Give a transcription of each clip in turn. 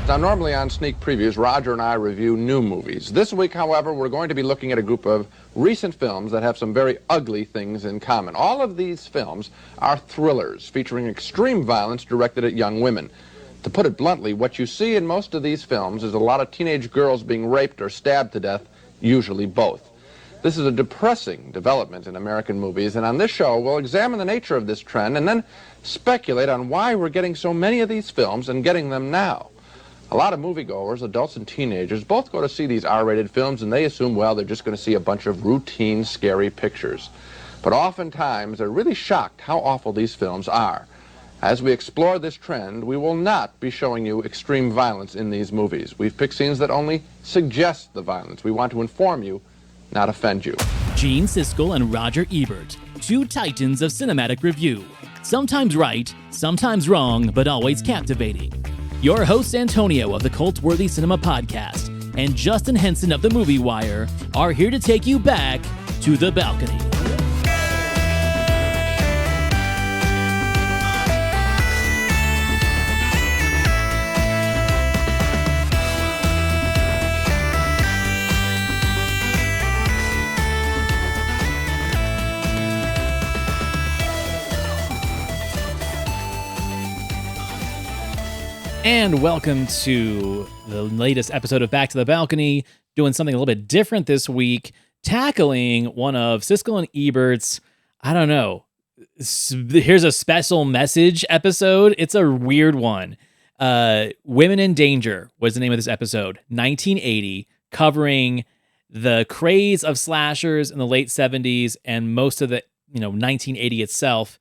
Now, normally on Sneak Previews, Roger and I review new movies. This week, however, we're going to be looking at a group of recent films that have some very ugly things in common. All of these films are thrillers featuring extreme violence directed at young women. To put it bluntly, what you see in most of these films is a lot of teenage girls being raped or stabbed to death, usually both. This is a depressing development in American movies, and on this show, we'll examine the nature of this trend and then speculate on why we're getting so many of these films and getting them now. A lot of moviegoers, adults and teenagers, both go to see these R-rated films and they assume, well, they're just going to see a bunch of routine, scary pictures. But oftentimes, they're really shocked how awful these films are. As we explore this trend, we will not be showing you extreme violence in these movies. We've picked scenes that only suggest the violence. We want to inform you, not offend you. Gene Siskel and Roger Ebert, two titans of cinematic review. Sometimes right, sometimes wrong, but always captivating. Your hosts Antonio of the Cult-Worthy Cinema Podcast and Justin Henson of the Movie Wire are here to take you back to the balcony. And welcome to the latest episode of Back to the Balcony, doing something a little bit different this week, tackling one of Siskel and Ebert's, I don't know, here's a special message episode. It's a weird one. Women in Danger was the name of this episode, 1980, covering the craze of slashers in the late 70s and most of the, 1980 itself.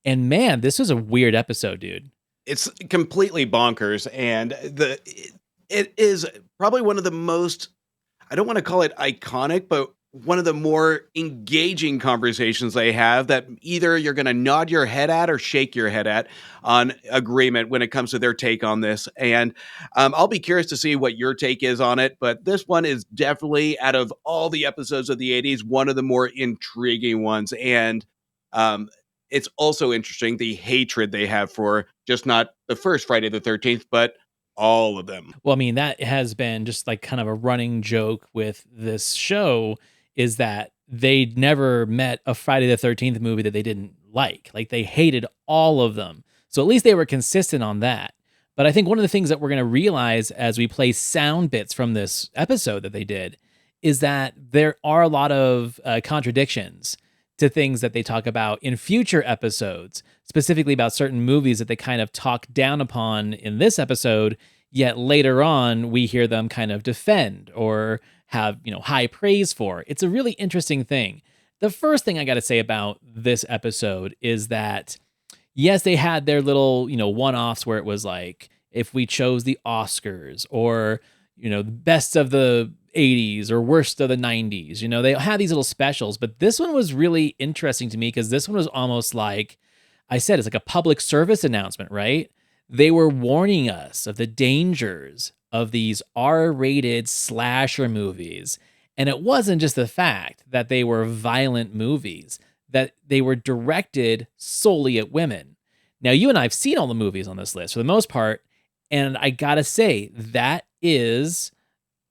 And man, this was a weird episode, dude. It's completely bonkers, and it is probably one of the most, I don't want to call it iconic, but one of the more engaging conversations they have that either you're going to nod your head at or shake your head at on agreement when it comes to their take on this. And I'll be curious to see what your take is on it, but this one is definitely, out of all the episodes of the 80s, one of the more intriguing ones. And it's also interesting, the hatred they have for just not the first Friday the 13th, but all of them. Well, I mean, that has been just like kind of a running joke with this show, is that they never met a Friday the 13th movie that they didn't like. Like, they hated all of them. So at least they were consistent on that. But I think one of the things that we're going to realize as we play sound bits from this episode that they did is that there are a lot of contradictions to things that they talk about in future episodes, specifically about certain movies that they kind of talk down upon in this episode, yet later on we hear them kind of defend or have, high praise for. It's a really interesting thing. The first thing I got to say about this episode is that, yes, they had their little, one-offs where it was like, if we chose the Oscars or, best of the 80s or worst of the 90s, they had these little specials, but this one was really interesting to me because this one was almost like, I said, it's like a public service announcement, right? They were warning us of the dangers of these R-rated slasher movies. And it wasn't just the fact that they were violent movies, that they were directed solely at women. Now, you and I have seen all the movies on this list for the most part, and I gotta say, that is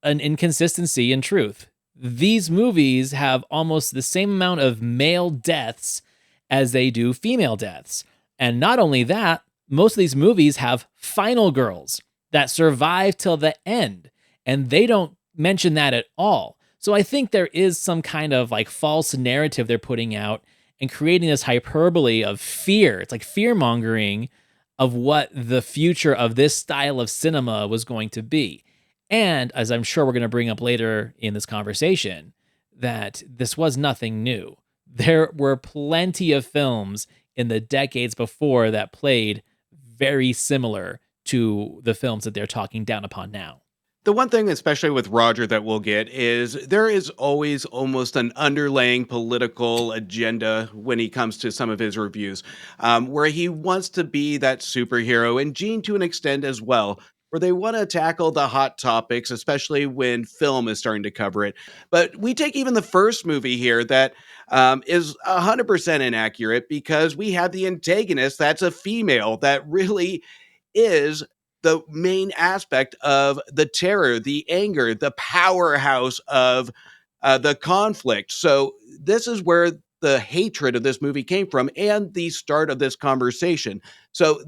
an inconsistency in truth. These movies have almost the same amount of male deaths as they do female deaths. And not only that, most of these movies have final girls that survive till the end, and they don't mention that at all. So I think there is some kind of like false narrative they're putting out and creating this hyperbole of fear. It's like fear-mongering of what the future of this style of cinema was going to be. And as I'm sure we're going to bring up later in this conversation, that this was nothing new. There were plenty of films in the decades before that played very similar to the films that they're talking down upon now. The one thing, especially with Roger, that we'll get is there is always almost an underlying political agenda when he comes to some of his reviews, where he wants to be that superhero, and Gene to an extent as well, where they want to tackle the hot topics, especially when film is starting to cover it. But we take even the first movie here that is 100% inaccurate because we have the antagonist that's a female that really is the main aspect of the terror, the anger, the powerhouse of the conflict. So this is where the hatred of this movie came from and the start of this conversation. So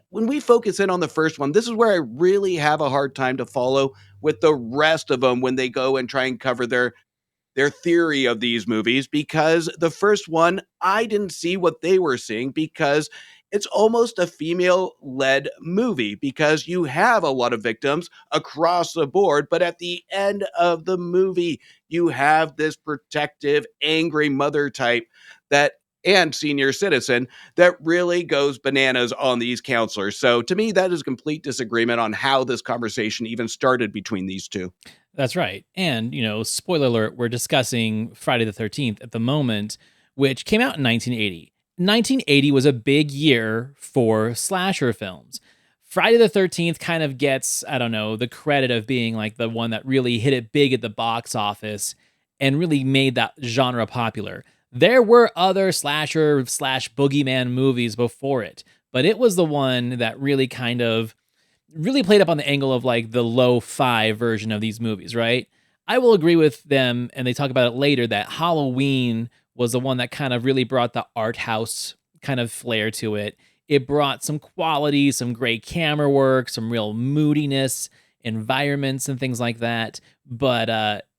when we focus in on the first one, this is where I really have a hard time to follow with the rest of them when they go and try and cover their theory of these movies, because the first one, I didn't see what they were seeing, because it's almost a female led movie, because you have a lot of victims across the board. But at the end of the movie, you have this protective, angry mother type that and senior citizen that really goes bananas on these counselors. So to me, that is complete disagreement on how this conversation even started between these two. That's right. And, spoiler alert, we're discussing Friday the 13th at the moment, which came out in 1980. 1980 was a big year for slasher films. Friday the 13th kind of gets, I don't know, the credit of being like the one that really hit it big at the box office and really made that genre popular. There were other slasher slash boogeyman movies before it, but it was the one that really kind of really played up on the angle of like the lo-fi version of these movies, right? I will agree with them, and they talk about it later, that Halloween was the one that kind of really brought the art house kind of flair to it. It brought some quality, some great camera work, some real moodiness, environments, and things like that. But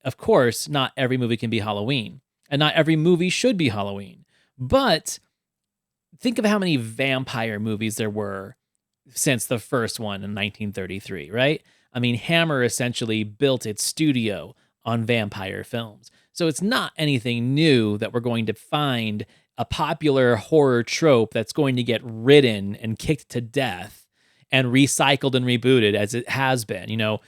of course, not every movie can be Halloween, and not every movie should be Halloween. But think of how many vampire movies there were since the first one in 1933, right? I mean, Hammer essentially built its studio on vampire films. So it's not anything new that we're going to find a popular horror trope that's going to get ridden and kicked to death and recycled and rebooted as it has been.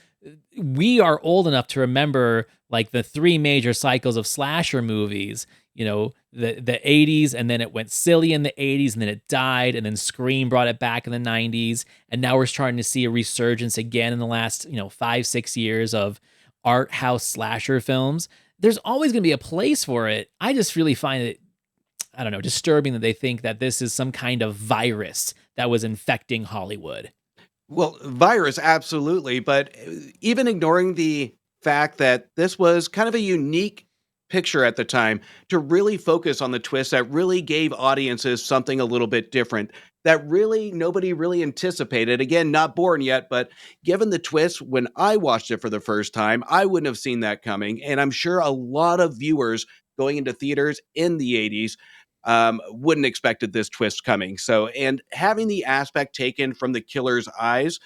We are old enough to remember like the three major cycles of slasher movies, the 80s, and then it went silly in the 80s, and then it died, and then Scream brought it back in the 90s, and now we're starting to see a resurgence again in the last 5-6 years of art house slasher films. There's always going to be a place for it. I just really find it, I don't know, disturbing that they think that this is some kind of virus that was infecting Hollywood. Well, virus, absolutely. But even ignoring the fact that this was kind of a unique picture at the time, to really focus on the twist that really gave audiences something a little bit different, that really nobody really anticipated. Again, not born yet, but given the twist, when I watched it for the first time, I wouldn't have seen that coming. And I'm sure a lot of viewers going into theaters in the 80s wouldn't expected this twist coming. So, and having the aspect taken from the killer's eyes,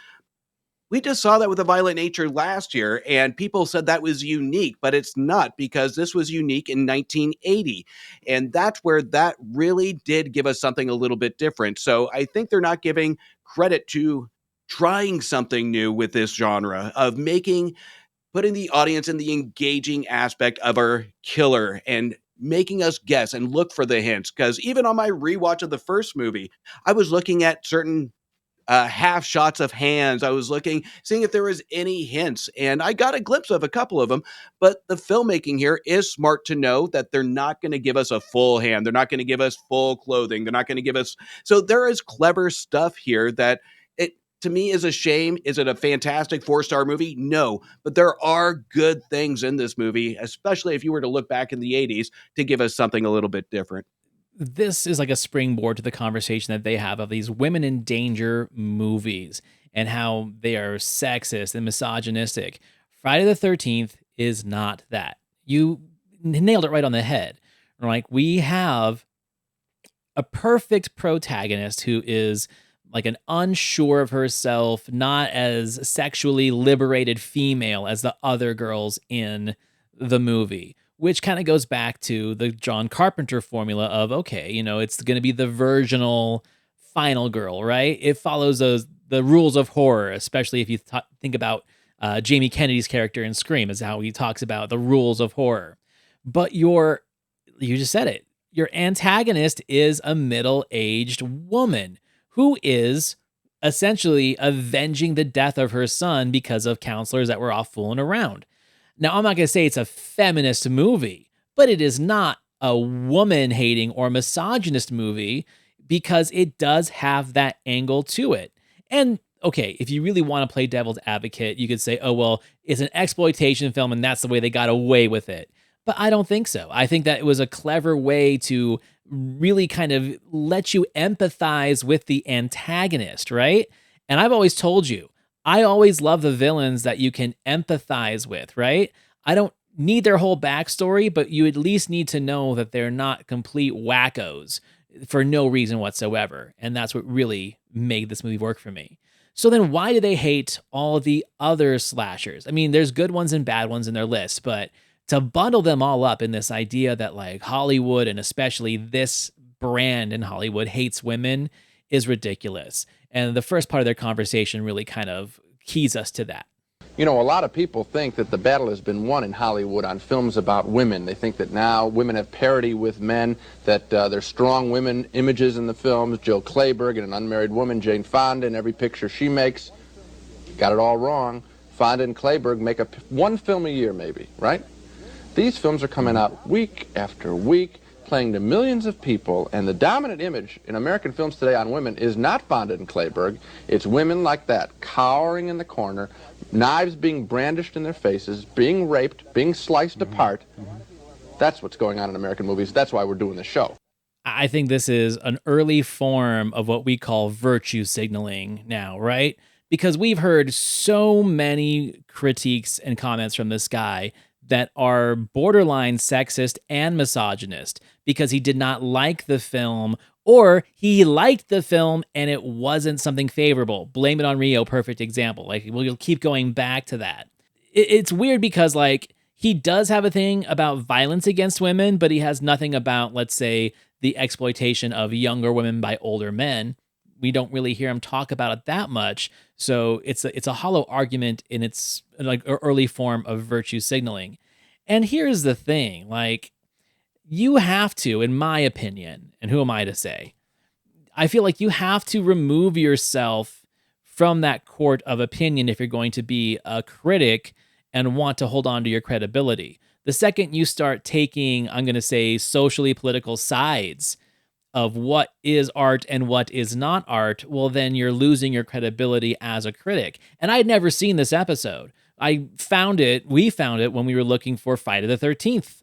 we just saw that with A Violent Nature last year, and people said that was unique, but it's not, because this was unique in 1980. And that's where that really did give us something a little bit different. So I think they're not giving credit to trying something new with this genre of putting the audience in the engaging aspect of our killer and making us guess and look for the hints. Because even on my rewatch of the first movie, I was looking at certain half shots of hands. I was seeing if there was any hints, and I got a glimpse of a couple of them. But the filmmaking here is smart to know that they're not going to give us a full hand. They're not going to give us full clothing. They're not going to give us. So there is clever stuff here that it to me is a shame. Is it a fantastic 4-star movie? No, but there are good things in this movie, especially if you were to look back in the 80s to give us something a little bit different. This is like a springboard to the conversation that they have of these women in danger movies and how they are sexist and misogynistic. Friday the 13th is not that. You nailed it right on the head. Like, we have a perfect protagonist who is like an unsure of herself, not as sexually liberated female as the other girls in the movie, which kind of goes back to the John Carpenter formula of, okay, it's going to be the virginal final girl, right? It follows the rules of horror, especially if you think about Jamie Kennedy's character in Scream, is how he talks about the rules of horror. But you just said it, your antagonist is a middle-aged woman who is essentially avenging the death of her son because of counselors that were off fooling around. Now, I'm not going to say it's a feminist movie, but it is not a woman-hating or misogynist movie, because it does have that angle to it. And okay, if you really want to play devil's advocate, you could say, oh, well, it's an exploitation film and that's the way they got away with it. But I don't think so. I think that it was a clever way to really kind of let you empathize with the antagonist, right? And I've always told you, I always love the villains that you can empathize with, right? I don't need their whole backstory, but you at least need to know that they're not complete wackos for no reason whatsoever. And that's what really made this movie work for me. So then why do they hate all the other slashers? I mean, there's good ones and bad ones in their list, but to bundle them all up in this idea that like Hollywood and especially this brand in Hollywood hates women is ridiculous. And the first part of their conversation really kind of keys us to that. You know, a lot of people think that the battle has been won in Hollywood on films about women. They think that now women have parity with men, that there's strong women images in the films. Jill Clayburgh and an unmarried woman, Jane Fonda, in every picture she makes. Got it all wrong. Fonda and Clayburgh make one film a year, maybe, right? These films are coming out week after week, playing to millions of people, and the dominant image in American films today on women is not Fonda and Clayburgh. It's women like that, cowering in the corner, knives being brandished in their faces, being raped, being sliced apart. That's what's going on in American movies. That's why we're doing this show. I think this is an early form of what we call virtue signaling now, right? Because we've heard so many critiques and comments from this guy that are borderline sexist and misogynist because he did not like the film, or he liked the film and it wasn't something favorable. Blame It on Rio, perfect example. Like, we'll keep going back to that. It's weird because, like, he does have a thing about violence against women, but he has nothing about, let's say, the exploitation of younger women by older men. We don't really hear him talk about it that much. So it's a hollow argument in its like early form of virtue signaling. And here's the thing, like, you have to, in my opinion, and who am I to say, I feel like you have to remove yourself from that court of opinion if you're going to be a critic and want to hold on to your credibility. The second you start taking, I'm going to say, socially political sides of what is art and what is not art, well, then you're losing your credibility as a critic. And I'd never seen this episode. We found it when we were looking for Friday the 13th,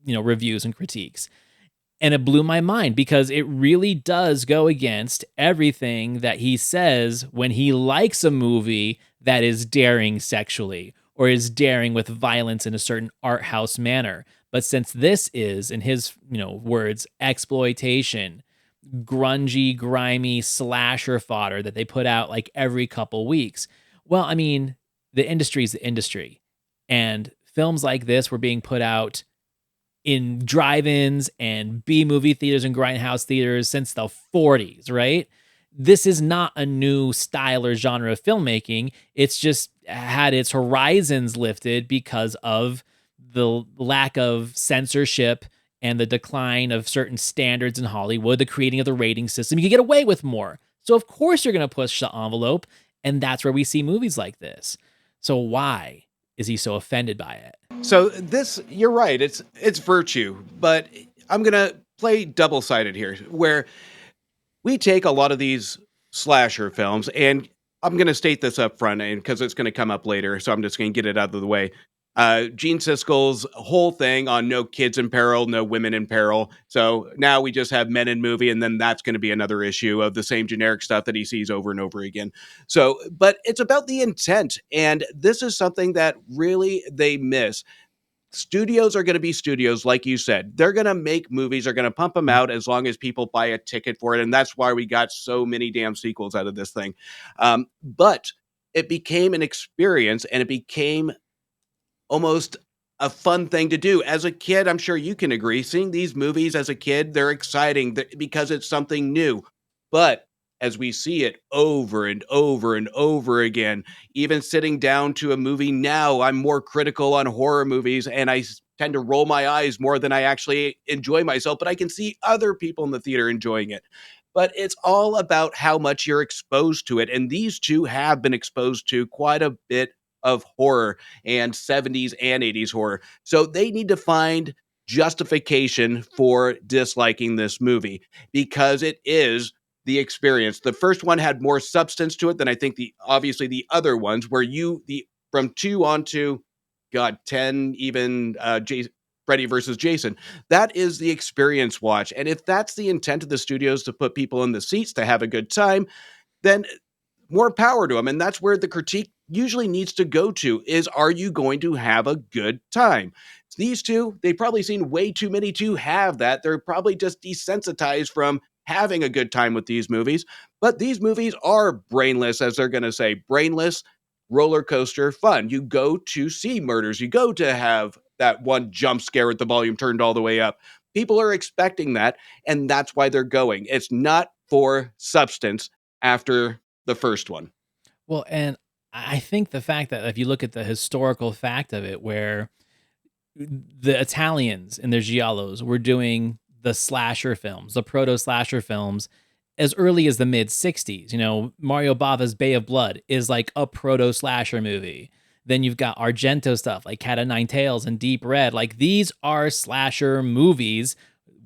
reviews and critiques. And it blew my mind because it really does go against everything that he says when he likes a movie that is daring sexually or is daring with violence in a certain art house manner. But since this is, in his words, exploitation, grungy, grimy slasher fodder that they put out like every couple weeks, well, I mean, the industry is the industry. And films like this were being put out in drive-ins and B-movie theaters and grindhouse theaters since the 40s, right? This is not a new style or genre of filmmaking. It's just had its horizons lifted because of the lack of censorship and the decline of certain standards in Hollywood, the creating of the rating system. You can get away with more. So of course you're going to push the envelope, and that's where we see movies like this. So why is he so offended by it? So this, you're right, it's virtue, but I'm going to play double-sided here, where we take a lot of these slasher films, and I'm going to state this up front because it's going to come up later, so I'm just going to get it out of the way. Gene Siskel's whole thing on no kids in peril, no women in peril. So now we just have men in movie, and then that's going to be another issue of the same generic stuff that he sees over and over again. So, but it's about the intent, and this is something that really they miss. Studios are going to be studios, like you said. They're going to make movies, they're going to pump them out as long as people buy a ticket for it, and that's why we got so many damn sequels out of this thing. But it became an experience, and it became almost a fun thing to do. As a kid, I'm sure you can agree, seeing these movies as a kid, they're exciting because it's something new. But as we see it over and over and over again, even sitting down to a movie now, I'm more critical on horror movies, and I tend to roll my eyes more than I actually enjoy myself, but I can see other people in the theater enjoying it. But it's all about how much you're exposed to it. And these two have been exposed to quite a bit of horror, and 70s and 80s horror. So they need to find justification for disliking this movie because it is the experience. The first one had more substance to it than I think obviously the other ones, where from 2 on to, God, 10, even Freddy versus Jason. That is the experience watch. And if that's the intent of the studios, to put people in the seats to have a good time, then more power to them. And that's where the critique usually needs to go to, is, are you going to have a good time? These two, they've probably seen way too many to have that. They're probably just desensitized from having a good time with these movies. But these movies are brainless, as they're going to say, brainless roller coaster fun. You go to see murders. You go to have that one jump scare with the volume turned all the way up. People are expecting that, and that's why they're going. It's not for substance after the first one. Well, and I think the fact that if you look at the historical fact of it, where the Italians in their giallos were doing the slasher films, the proto slasher films, as early as the mid 60s. You know, Mario Bava's Bay of Blood is like a proto slasher movie. Then you've got Argento stuff like Cat o' Nine Tails and Deep Red. Like, these are slasher movies.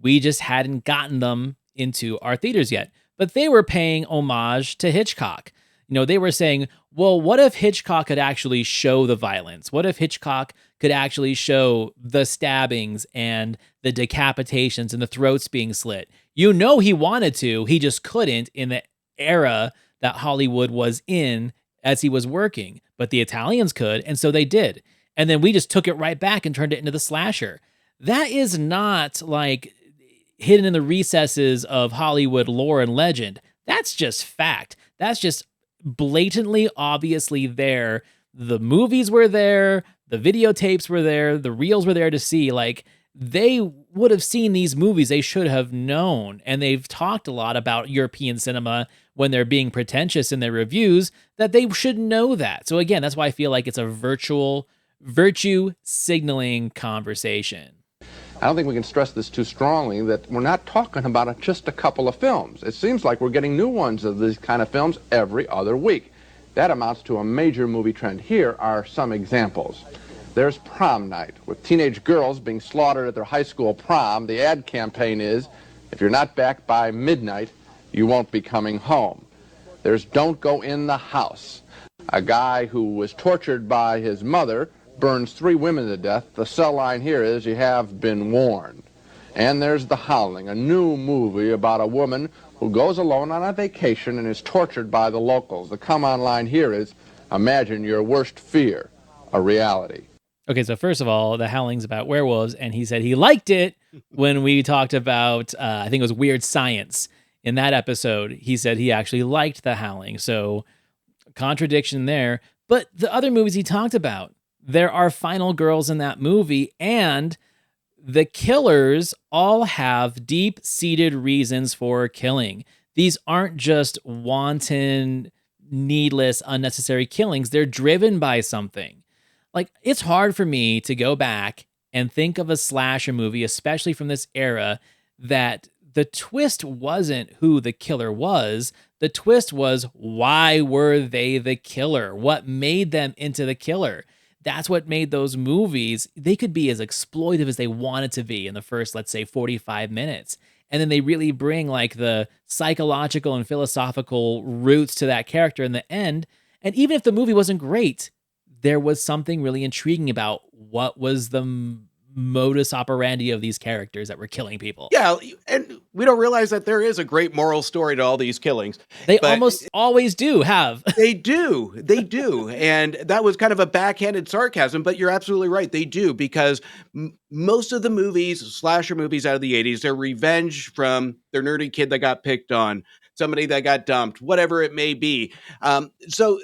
We just hadn't gotten them into our theaters yet. But they were paying homage to Hitchcock. You know, they were saying, well, what if Hitchcock could actually show the violence? What if Hitchcock could actually show the stabbings and the decapitations and the throats being slit? You know, he wanted to, he just couldn't in the era that Hollywood was in as he was working. But the Italians could, and so they did. And then we just took it right back and turned it into the slasher. That is not like hidden in the recesses of Hollywood lore and legend. That's just fact. That's just blatantly, obviously there. The movies were there, the videotapes were there, the reels were there to see. Like, they would have seen these movies. They should have known. And they've talked a lot about European cinema when they're being pretentious in their reviews, that they should know that. So again, that's why I feel like it's a virtue signaling conversation. I don't think we can stress this too strongly, that we're not talking about just a couple of films. It seems like we're getting new ones of these kind of films every other week. That amounts to a major movie trend. Here are some examples. There's Prom Night, with teenage girls being slaughtered at their high school prom. The ad campaign is, if you're not back by midnight, you won't be coming home. There's Don't Go in the House. A guy who was tortured by his mother burns 3 women to death. The cell line here is, you have been warned. And there's The Howling, a new movie about a woman who goes alone on a vacation and is tortured by the locals. The come-on line here is, imagine your worst fear a reality. Okay, so first of all, The Howling's about werewolves, and he said he liked it when we talked about, I think it was Weird Science. In that episode, he said he actually liked The Howling. So, contradiction there. But the other movies he talked about, there are final girls in that movie, and the killers all have deep-seated reasons for killing. These aren't just wanton, needless, unnecessary killings. They're driven by something. Like, it's hard for me to go back and think of a slasher movie, especially from this era, that the twist wasn't who the killer was. The twist was, why were they the killer? What made them into the killer? That's what made those movies, they could be as exploitive as they wanted to be in the first, let's say, 45 minutes. And then they really bring like the psychological and philosophical roots to that character in the end. And even if the movie wasn't great, there was something really intriguing about what was the modus operandi of these characters that were killing people. Yeah, and we don't realize that there is a great moral story to all these killings. They almost always do have. They do. And that was kind of a backhanded sarcasm, but you're absolutely right. They do, because most of the movies, slasher movies out of the 80s, they're revenge from their nerdy kid that got picked on, somebody that got dumped, whatever it may be. So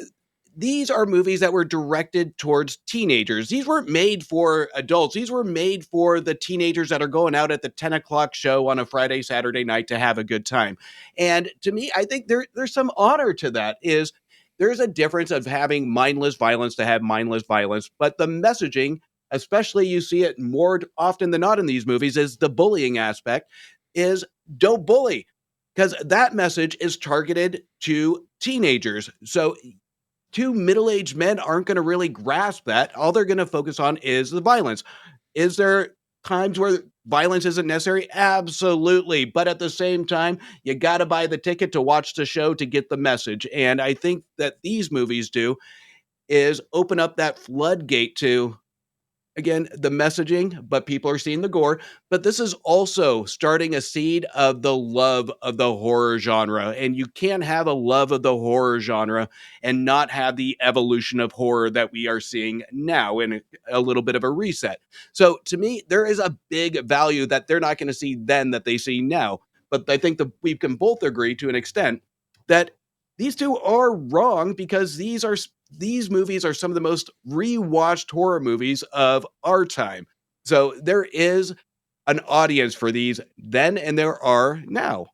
these are movies that were directed towards teenagers. These weren't made for adults. These were made for the teenagers that are going out at the 10 o'clock show on a Friday, Saturday night to have a good time. And to me, I think there's some honor to that. There's a difference of having mindless violence to have mindless violence, but the messaging, especially you see it more often than not in these movies, is the bullying aspect, is don't bully, because that message is targeted to teenagers. So 2 middle-aged men aren't going to really grasp that. All they're going to focus on is the violence. Is there times where violence isn't necessary? Absolutely. But at the same time, you got to buy the ticket to watch the show to get the message. And I think that these movies do is open up that floodgate to, again, the messaging, but people are seeing the gore. But this is also starting a seed of the love of the horror genre. And you can't have a love of the horror genre and not have the evolution of horror that we are seeing now in a little bit of a reset. So to me, there is a big value that they're not going to see then that they see now. But I think that we can both agree to an extent that these two are wrong because these movies are some of the most rewatched horror movies of our time. So there is an audience for these then and there are now.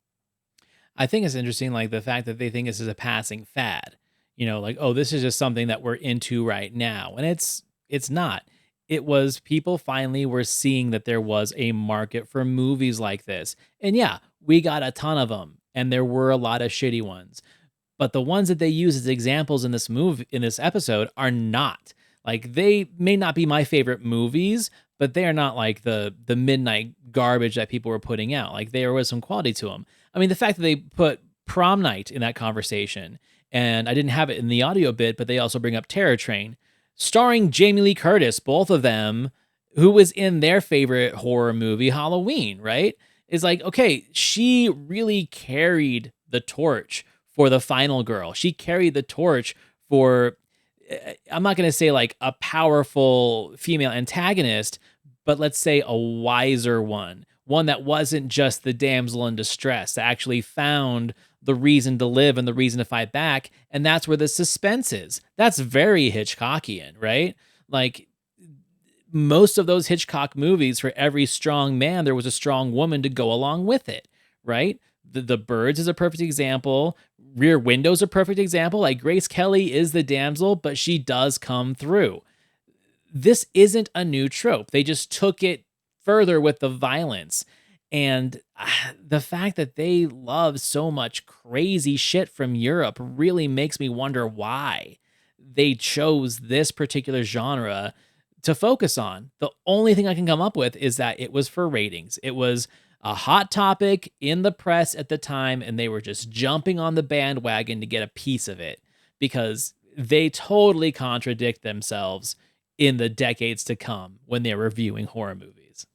I think it's interesting, like the fact that they think this is a passing fad. Like, oh, this is just something that we're into right now, and it's not. It was people finally were seeing that there was a market for movies like this, and yeah, we got a ton of them, and there were a lot of shitty ones. But the ones that they use as examples in this episode are not. Like, they may not be my favorite movies, but they are not like the midnight garbage that people were putting out. Like, there was some quality to them. I mean, the fact that they put Prom Night in that conversation, and I didn't have it in the audio bit, but they also bring up Terror Train, starring Jamie Lee Curtis, both of them, who was in their favorite horror movie, Halloween, right? Is like, okay, she really carried the torch for the final girl. She carried the torch for, I'm not going to say like a powerful female antagonist, but let's say a wiser one that wasn't just the damsel in distress, that actually found the reason to live and the reason to fight back. And that's where the suspense is. That's very Hitchcockian, right? Like, most of those Hitchcock movies, for every strong man, there was a strong woman to go along with it, right? The Birds is a perfect example. Rear Window's a perfect example. Like, Grace Kelly is the damsel, but she does come through. This isn't a new trope. They just took it further with the violence. And the fact that they love so much crazy shit from Europe really makes me wonder why they chose this particular genre to focus on. The only thing I can come up with is that it was for ratings. It was a hot topic in the press at the time, and they were just jumping on the bandwagon to get a piece of it because they totally contradict themselves in the decades to come when they're reviewing horror movies.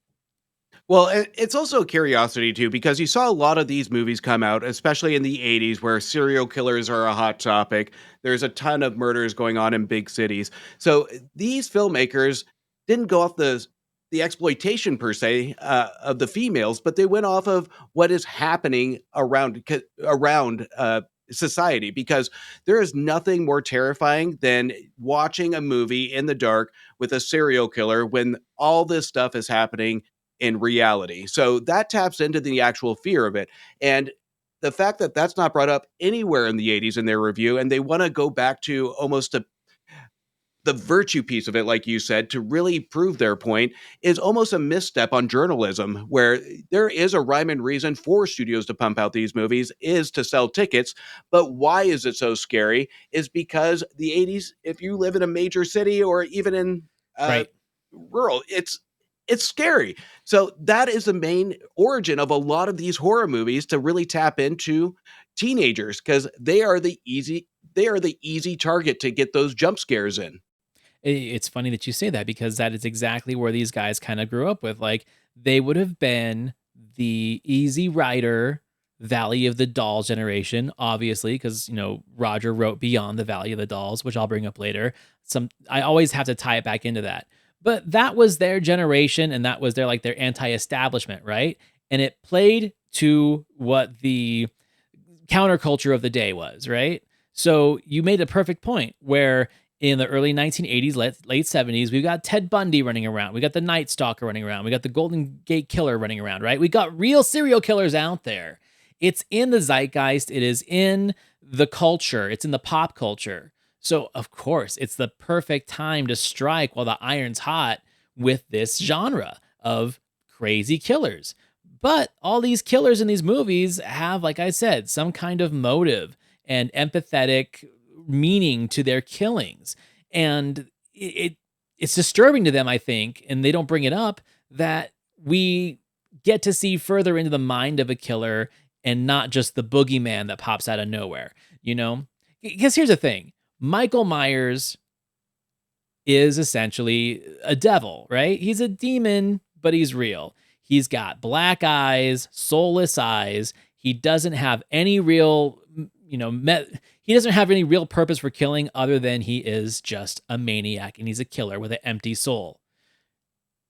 Well, it's also a curiosity too, because you saw a lot of these movies come out, especially in the 80s, where serial killers are a hot topic. There's a ton of murders going on in big cities. So these filmmakers didn't go off the exploitation per se of the females, but they went off of what is happening around society, because there is nothing more terrifying than watching a movie in the dark with a serial killer when all this stuff is happening in reality. So that taps into the actual fear of it. And the fact that that's not brought up anywhere in the 80s in their review, and they want to go back to almost the virtue piece of it, like you said, to really prove their point, is almost a misstep on journalism, where there is a rhyme and reason for studios to pump out these movies is to sell tickets. But why is it so scary? Is because the 80s, if you live in a major city or even in Right. rural, it's scary. So that is the main origin of a lot of these horror movies, to really tap into teenagers, because they are the easy target to get those jump scares in. It's funny that you say that because that is exactly where these guys kind of grew up with. Like, they would have been the Easy Rider, Valley of the Dolls generation, obviously, because Roger wrote Beyond the Valley of the Dolls, which I'll bring up later. I always have to tie it back into that. But that was their generation, and that was their anti-establishment, right? And it played to what the counterculture of the day was, right? So you made a perfect point where in the early 1980s, late 70s, we've got Ted Bundy running around. We got the Night Stalker running around. We got the Golden Gate Killer running around, right? We got real serial killers out there. It's in the zeitgeist. It is in the culture. It's in the pop culture. So, of course, it's the perfect time to strike while the iron's hot with this genre of crazy killers. But all these killers in these movies have, like I said, some kind of motive and empathetic meaning to their killings. And it's disturbing to them, I think, and they don't bring it up, that we get to see further into the mind of a killer and not just the boogeyman that pops out of nowhere, you know? Because here's the thing. Michael Myers is essentially a devil, right? He's a demon, but he's real. He's got black eyes, soulless eyes. He doesn't have any real, he doesn't have any real purpose for killing other than he is just a maniac and he's a killer with an empty soul.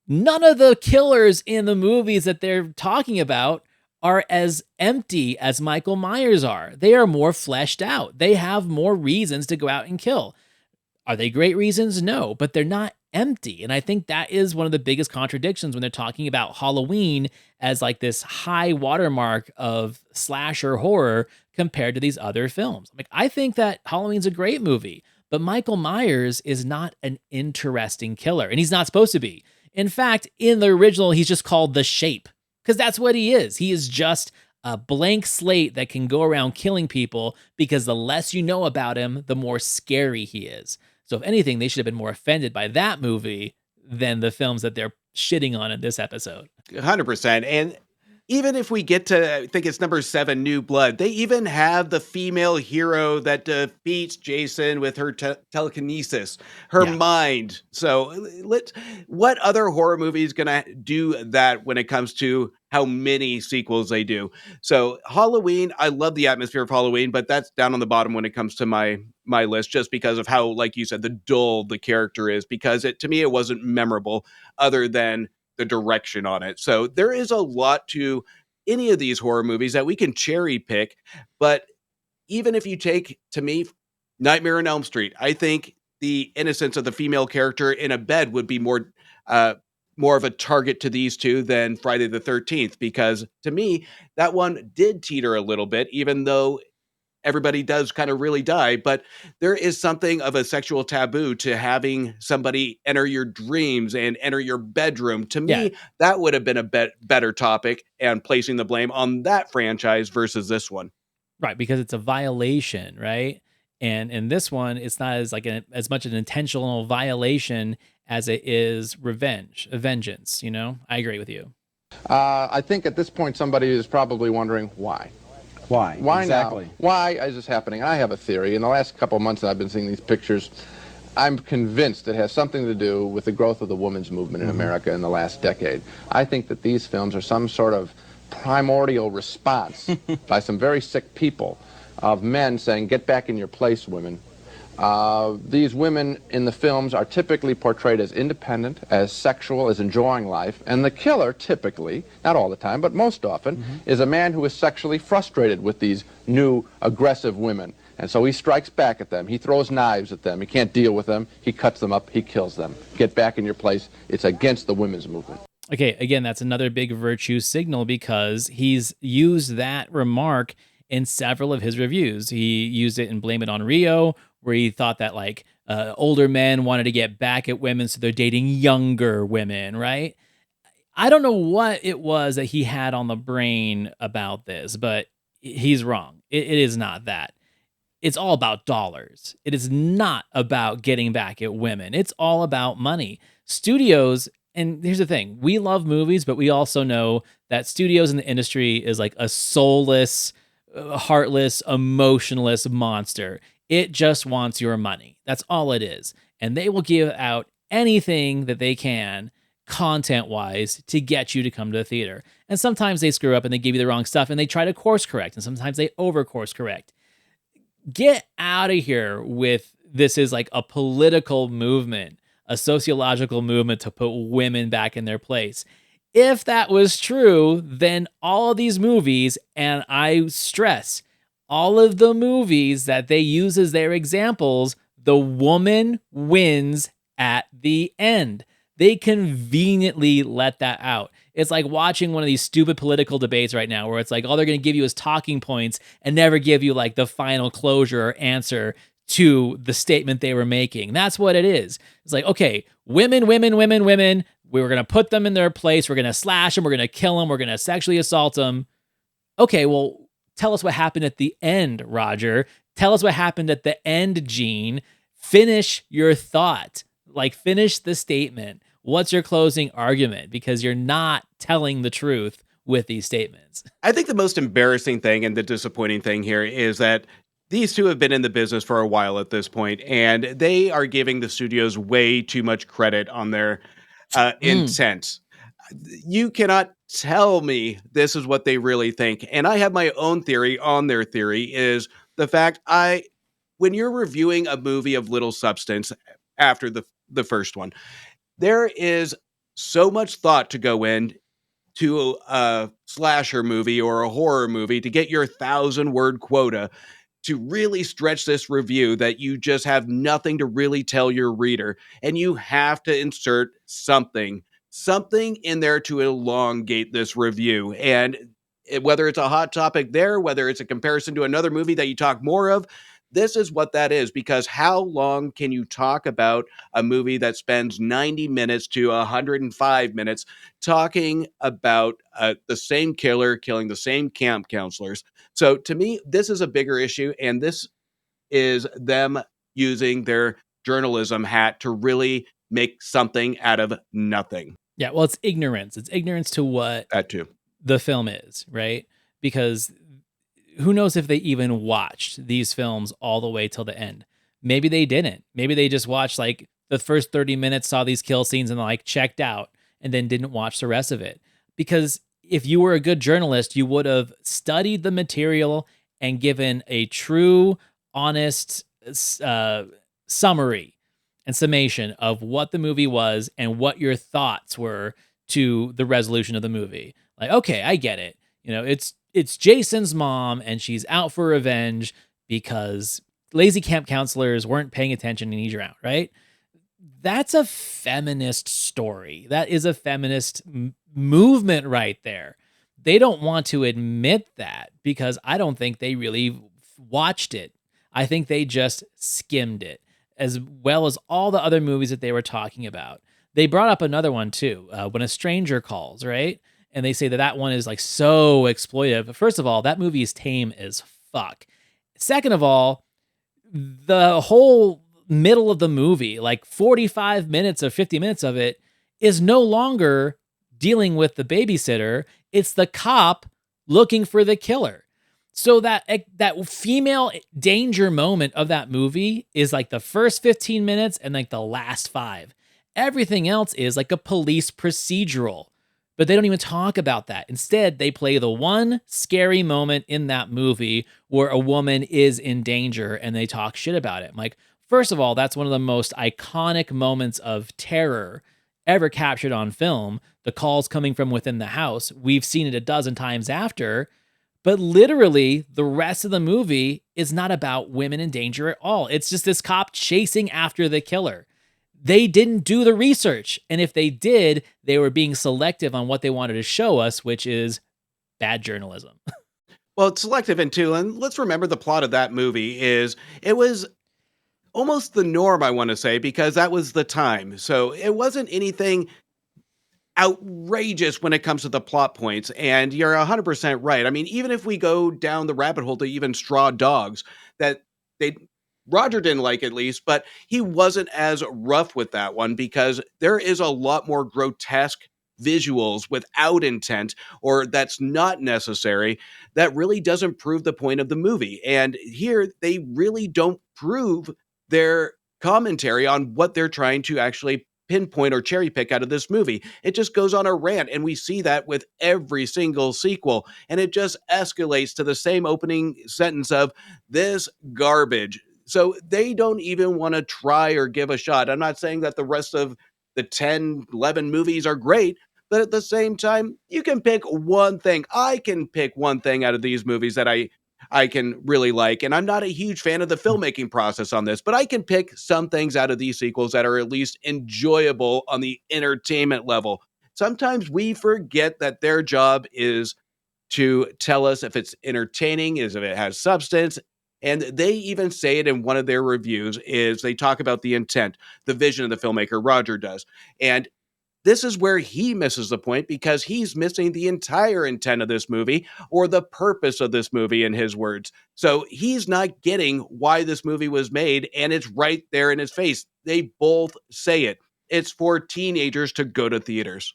None of the killers in the movies that they're talking about are as empty as Michael Myers are. They are more fleshed out. They have more reasons to go out and kill. Are they great reasons? No, but they're not empty. And I think that is one of the biggest contradictions when they're talking about Halloween as like this high watermark of slasher horror compared to these other films. Like, I think that Halloween's a great movie, but Michael Myers is not an interesting killer, and he's not supposed to be. In fact, in the original, he's just called the Shape, because that's what he is. He is just a blank slate that can go around killing people, because the less you know about him, the more scary he is. So if anything, they should have been more offended by that movie than the films that they're shitting on in this episode. 100%. And even if we get to, I think it's number 7, New Blood, they even have the female hero that defeats Jason with her telekinesis, her mind. So what other horror movie is going to do that when it comes to how many sequels they do? So Halloween, I love the atmosphere of Halloween, but that's down on the bottom when it comes to my list, just because of how, like you said, the dull the character is, because to me, it wasn't memorable other than the direction on it. So there is a lot to any of these horror movies that we can cherry pick. But even if you take, to me, Nightmare on Elm Street, I think the innocence of the female character in a bed would be more of a target to these two than Friday the 13th, because to me, that one did teeter a little bit, even though everybody does kind of really die, but there is something of a sexual taboo to having somebody enter your dreams and enter your bedroom. To me, that would have been a better topic, and placing the blame on that franchise versus this one. Right, because it's a violation, right? And in this one, it's not as much an intentional violation as it is a vengeance, you know? I agree with you. I think at this point somebody is probably wondering why. Why? Why exactly. now? Why is this happening? I have a theory. In the last couple of months that I've been seeing these pictures, I'm convinced it has something to do with the growth of the women's movement in America in the last decade. I think that these films are some sort of primordial response by some very sick people of men saying, get back in your place, women. These women in the films are typically portrayed as independent, as sexual, as enjoying life, and the killer typically, not all the time, but most often, is a man who is sexually frustrated with these new, aggressive women. And so he strikes back at them. He throws knives at them. He can't deal with them. He cuts them up. He kills them. Get back in your place. It's against the women's movement. Okay, again, that's another big virtue signal, because he's used that remark in several of his reviews. He used it in Blame It on Rio, where he thought that older men wanted to get back at women, so they're dating younger women, right? I don't know what it was that he had on the brain about this, but he's wrong. It is not that. It's all about dollars. It is not about getting back at women. It's all about money. Studios, and here's the thing, we love movies, but we also know that studios in the industry is like a soulless, heartless, emotionless monster. It just wants your money. That's all it is. And they will give out anything that they can, content-wise, to get you to come to the theater. And sometimes they screw up and they give you the wrong stuff and they try to course correct. And sometimes they over course correct. Get out of here with this is like a political movement, a sociological movement to put women back in their place. If that was true, then all of these movies, and I stress, all of the movies that they use as their examples, the woman wins at the end. They conveniently let that out. It's like watching one of these stupid political debates right now where it's like all they're going to give you is talking points and never give you like the final closure or answer to the statement they were making. That's what it is. It's like, okay, women. We're going to put them in their place. We're going to slash them. We're going to kill them. We're going to sexually assault them. Okay, well, tell us what happened at the end, Roger. Tell us what happened at the end, Gene. Finish your thought. Like, finish the statement. What's your closing argument? Because you're not telling the truth with these statements. I think the most embarrassing thing and the disappointing thing here is that these two have been in the business for a while at this point, and they are giving the studios way too much credit on their Mm. intent. You cannot tell me this is what they really think. And I have my own theory on their theory is the fact when you're reviewing a movie of little substance after the first one, there is so much thought to go in to a slasher movie or a horror movie to get your 1,000-word quota to really stretch this review that you just have nothing to really tell your reader. And you have to insert something in there to elongate this review. And whether it's a hot topic there, whether it's a comparison to another movie that you talk more of, this is what that is. Because how long can you talk about a movie that spends 90 minutes to 105 minutes talking about the same killer killing the same camp counselors? So to me, this is a bigger issue, and this is them using their journalism hat to really make something out of nothing. Yeah, well, it's ignorance. It's ignorance to what That too. the film is, right? Because who knows if they even watched these films all the way till the end. Maybe they didn't. Maybe they just watched like the first 30 minutes, saw these kill scenes and like checked out and then didn't watch the rest of it. Because if you were a good journalist, you would have studied the material and given a true, honest summary and summation of what the movie was and what your thoughts were to the resolution of the movie. Like, okay, I get it. You know, it's Jason's mom and she's out for revenge because lazy camp counselors weren't paying attention and he's out, right? That's a feminist story. That is a feminist movement right there. They don't want to admit that because I don't think they really watched it. I think they just skimmed it, as well as all the other movies that they were talking about. They brought up another one too, When a Stranger Calls, right? And they say that that one is like so exploitive. First of all, that movie is tame as fuck. Second of all, the whole middle of the movie, like 45 minutes or 50 minutes of it, is no longer dealing with the babysitter. It's the cop looking for the killer. So that female danger moment of that movie is like the first 15 minutes and like the last 5. Everything else is like a police procedural. But they don't even talk about that. Instead, they play the one scary moment in that movie where a woman is in danger and they talk shit about it. I'm like, first of all, that's one of the most iconic moments of terror ever captured on film. The calls coming from within the house. We've seen it a dozen times after. But literally, the rest of the movie is not about women in danger at all. It's just this cop chasing after the killer. They didn't do the research. And if they did, they were being selective on what they wanted to show us, which is bad journalism. Well, it's selective in two. And let's remember the plot of that movie it was almost the norm, I want to say, because that was the time. So it wasn't anything outrageous when it comes to the plot points. And you're 100% right. I mean, even if we go down the rabbit hole to even Straw Dogs, that Roger didn't like, at least, but he wasn't as rough with that one because there is a lot more grotesque visuals without intent or that's not necessary that really doesn't prove the point of the movie. And here they really don't prove their commentary on what they're trying to actually pinpoint or cherry pick out of this movie. It just goes on a rant, and we see that with every single sequel, and it just escalates to the same opening sentence of this garbage. So they don't even want to try or give a shot. I'm not saying that the rest of the 10, 11 movies are great, but at the same time, you can pick one thing. I can pick one thing out of these movies that I can really like. And I'm not a huge fan of the filmmaking process on this, but I can pick some things out of these sequels that are at least enjoyable on the entertainment level. Sometimes we forget that their job is to tell us if it's entertaining, is if it has substance. And they even say it in one of their reviews is they talk about the intent, the vision of the filmmaker, Roger does. And this is where he misses the point because he's missing the entire intent of this movie or the purpose of this movie, in his words. So he's not getting why this movie was made, and it's right there in his face. They both say it. it's for teenagers to go to theaters.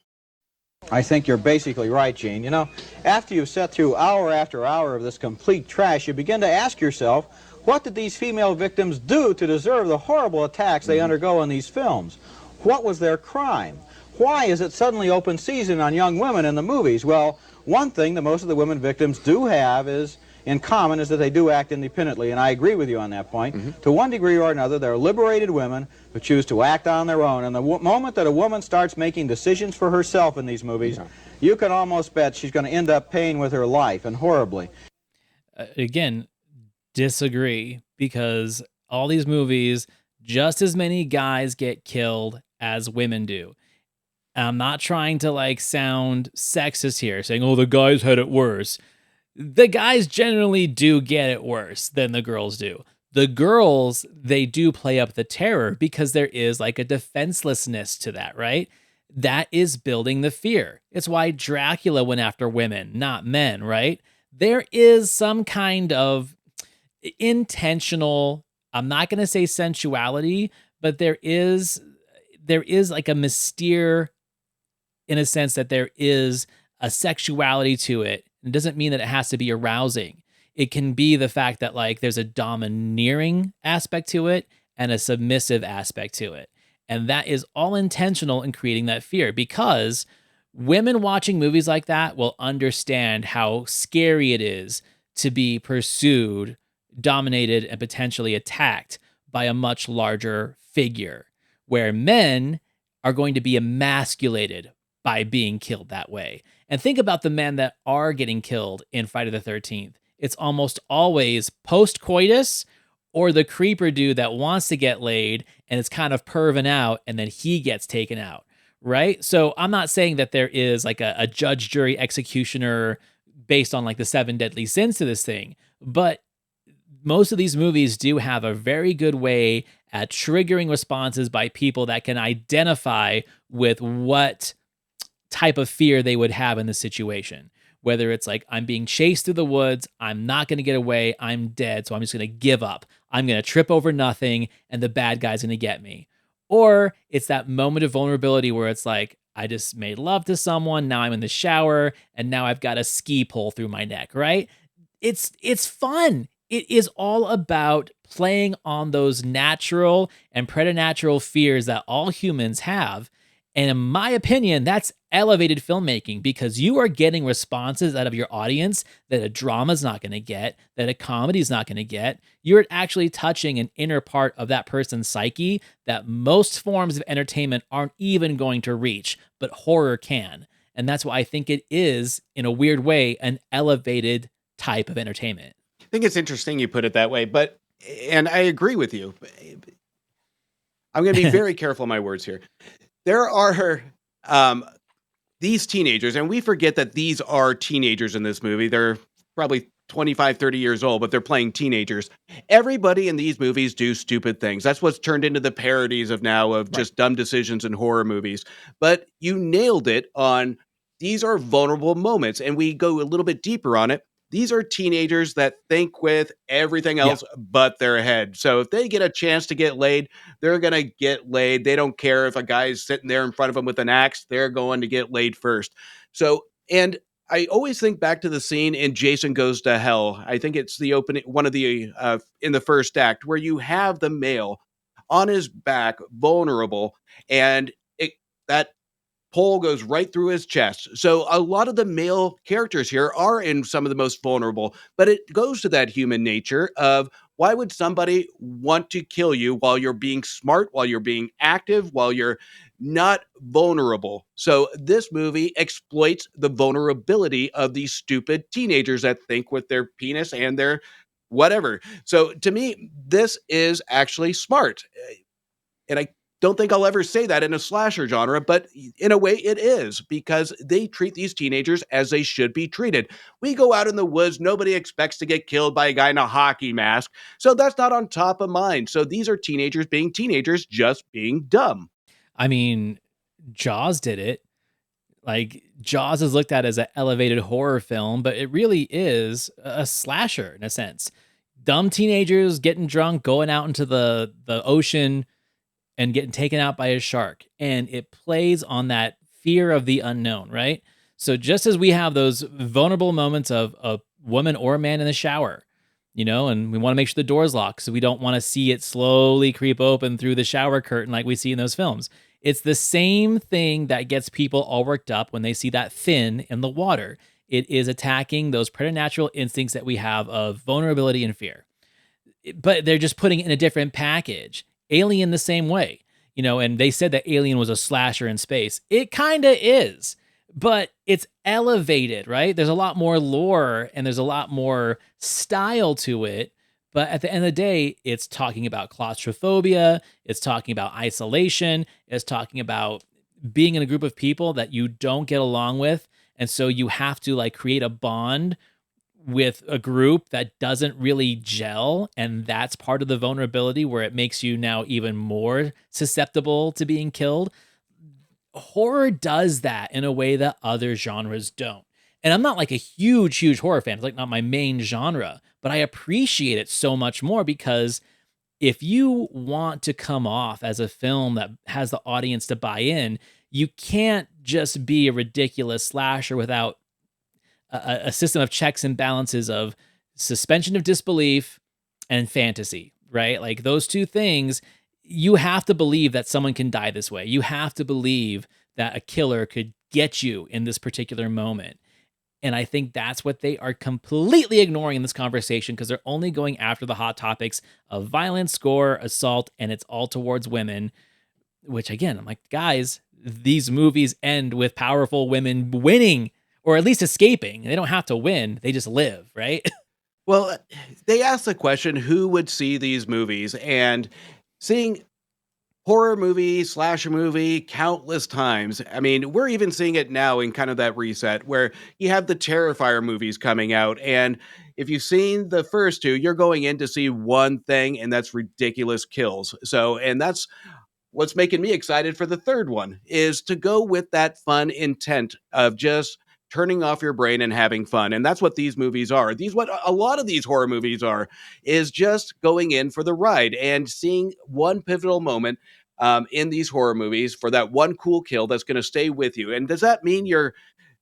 I think you're basically right, Gene. You know, after you've sat through hour after hour of this complete trash, you begin to ask yourself, what did these female victims do to deserve the horrible attacks they undergo in these films? What was their crime? Why is it suddenly open season on young women in the movies? Well, one thing that most of the women victims do have is in common is that they do act independently, and I agree with you on that point. To one degree or another, they're liberated women who choose to act on their own, and the moment that a woman starts making decisions for herself in these movies, you can almost bet she's going to end up paying with her life, and horribly. Again, disagree, because all these movies, just as many guys get killed as women do. And I'm not trying to like sound sexist here, saying, oh, the guys had it worse. The guys generally do get it worse than the girls do. The girls, they do play up the terror because there is like a defenselessness to that, right? That is building the fear. It's why Dracula went after women, not men, right? There is some kind of intentional, I'm not going to say sensuality, but there is like a mystere, in a sense that there is a sexuality to it. It doesn't mean that it has to be arousing. It can be the fact that like there's a domineering aspect to it and a submissive aspect to it. And that is all intentional in creating that fear, because women watching movies like that will understand how scary it is to be pursued, dominated, and potentially attacked by a much larger figure, where men are going to be emasculated by being killed that way. And think about the men that are getting killed in Friday the 13th. It's almost always post-coitus or the creeper dude that wants to get laid and is kind of perving out, and then he gets taken out, right? So I'm not saying that there is like a judge, jury, executioner based on like the 7 deadly sins to this thing, but most of these movies do have a very good way at triggering responses by people that can identify with what type of fear they would have in the situation. Whether it's like, I'm being chased through the woods, I'm not going to get away, I'm dead, so I'm just going to give up. I'm going to trip over nothing, and the bad guy's going to get me. Or it's that moment of vulnerability where it's like, I just made love to someone, now I'm in the shower, and now I've got a ski pole through my neck, right? It's fun. It is all about playing on those natural and preternatural fears that all humans have. And in my opinion, that's elevated filmmaking, because you are getting responses out of your audience that a drama's not going to get, that a comedy's not going to get. You're actually touching an inner part of that person's psyche that most forms of entertainment aren't even going to reach, but horror can. And that's why I think it is, in a weird way, an elevated type of entertainment. I think it's interesting you put it that way, and I agree with you. I'm going to be very careful of my words here. There are these teenagers, and we forget that these are teenagers in this movie. They're probably 25, 30 years old, but they're playing teenagers. Everybody in these movies do stupid things. That's what's turned into the parodies of now of just dumb decisions in horror movies. But you nailed it on, these are vulnerable moments, and we go a little bit deeper on it. These are teenagers that think with everything else but their head. So if they get a chance to get laid, they're going to get laid. They don't care if a guy's sitting there in front of them with an axe. They're going to get laid first. So, and I always think back to the scene in Jason Goes to Hell. I think it's the opening, one of the, in the first act, where you have the male on his back, vulnerable, and that pole goes right through his chest. So a lot of the male characters here are in some of the most vulnerable, but it goes to that human nature of, why would somebody want to kill you while you're being smart, while you're being active, while you're not vulnerable? So this movie exploits the vulnerability of these stupid teenagers that think with their penis and their whatever. So to me, this is actually smart. And I don't think I'll ever say that in a slasher genre, but in a way it is, because they treat these teenagers as they should be treated. We go out in the woods, nobody expects to get killed by a guy in a hockey mask, so that's not on top of mind. So these are teenagers being teenagers, just being dumb. I mean, Jaws did it. Like, Jaws is looked at as an elevated horror film, but it really is a slasher in a sense. Dumb teenagers getting drunk, going out into the ocean, and getting taken out by a shark. And it plays on that fear of the unknown, right? So just as we have those vulnerable moments of a woman or a man in the shower, and we want to make sure the door's locked, so we don't want to see it slowly creep open through the shower curtain like we see in those films. It's the same thing that gets people all worked up when they see that fin in the water. It is attacking those preternatural instincts that we have of vulnerability and fear. But they're just putting it in a different package. Alien the same way, and they said that Alien was a slasher in space. It kind of is, but it's elevated, right? There's a lot more lore and there's a lot more style to it. But at the end of the day, it's talking about claustrophobia. It's talking about isolation. It's talking about being in a group of people that you don't get along with. And so you have to create a bond with a group that doesn't really gel. And that's part of the vulnerability where it makes you now even more susceptible to being killed. Horror does that in a way that other genres don't. And I'm not a huge horror fan. It's not my main genre, but I appreciate it so much more because if you want to come off as a film that has the audience to buy in, you can't just be a ridiculous slasher without a system of checks and balances of suspension of disbelief and fantasy, right? Those two things, you have to believe that someone can die this way. You have to believe that a killer could get you in this particular moment. And I think that's what they are completely ignoring in this conversation because they're only going after the hot topics of violence, gore, assault, and it's all towards women, which again, I'm guys, these movies end with powerful women winning or at least escaping. They don't have to win. They just live, right? Well, they asked the question, who would see these movies? And seeing horror movie, slasher movie, countless times. I mean, we're even seeing it now in kind of that reset where you have the Terrifier movies coming out. And if you've seen the first two, you're going in to see one thing, and that's ridiculous kills. So, and that's what's making me excited for the third one, is to go with that fun intent of just turning off your brain and having fun. And that's what these movies are. What a lot of these horror movies are, is just going in for the ride and seeing one pivotal moment in these horror movies for that one cool kill that's going to stay with you. And does that mean you're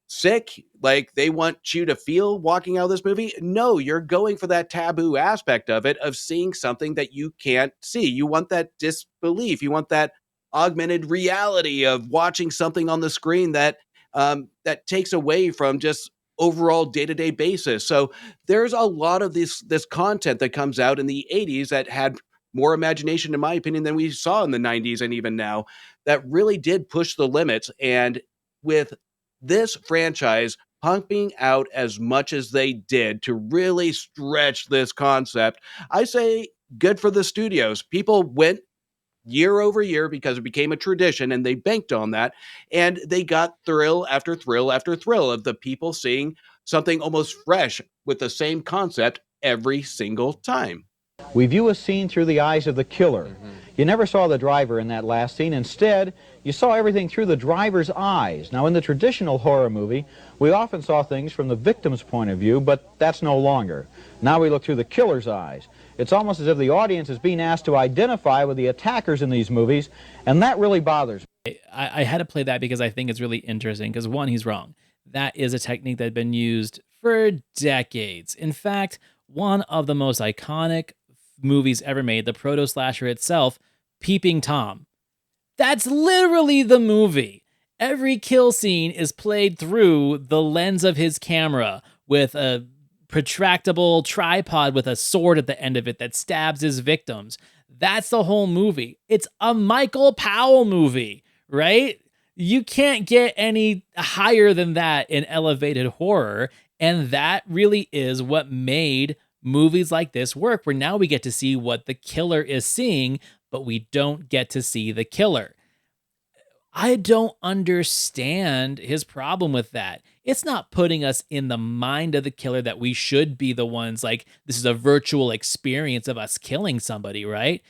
sick, like they want you to feel walking out of this movie? No, you're going for that taboo aspect of it, of seeing something that you can't see. You want that disbelief. You want that augmented reality of watching something on the screen that that takes away from just overall day-to-day basis. So there's a lot of this content that comes out in the 80s that had more imagination, in my opinion, than we saw in the 90s and even now, that really did push the limits. And with this franchise pumping out as much as they did to really stretch this concept, I say good for the studios. People went year over year because it became a tradition and they banked on that. And they got thrill after thrill after thrill of the people seeing something almost fresh with the same concept every single time. We view a scene through the eyes of the killer. You never saw the driver in that last scene. Instead, you saw everything through the driver's eyes. Now, in the traditional horror movie, we often saw things from the victim's point of view, but that's no longer. Now we look through the killer's eyes. It's almost as if the audience is being asked to identify with the attackers in these movies, and that really bothers me. I had to play that because I think it's really interesting because, one, he's wrong. That is a technique that had been used for decades. In fact, one of the most iconic movies ever made, the proto-slasher itself, Peeping Tom. That's literally the movie. Every kill scene is played through the lens of his camera with a protractable tripod with a sword at the end of it that stabs his victims. That's the whole movie. It's a Michael Powell movie, right? You can't get any higher than that in elevated horror, and that really is what made movies like this work, where now we get to see what the killer is seeing, but we don't get to see the killer. I don't understand his problem with that. It's not putting us in the mind of the killer that we should be the ones this is a virtual experience of us killing somebody, right?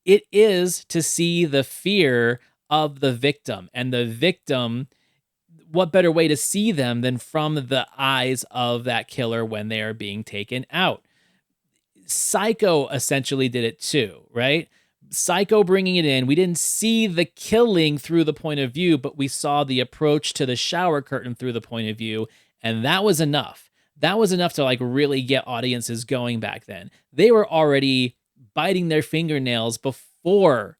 It is to see the fear of the victim, and the victim, what better way to see them than from the eyes of that killer when they are being taken out? Psycho essentially did it too, right? Psycho bringing it in. We didn't see the killing through the point of view, but we saw the approach to the shower curtain through the point of view, and that was enough. That was enough to like really get audiences going back then. They were already biting their fingernails before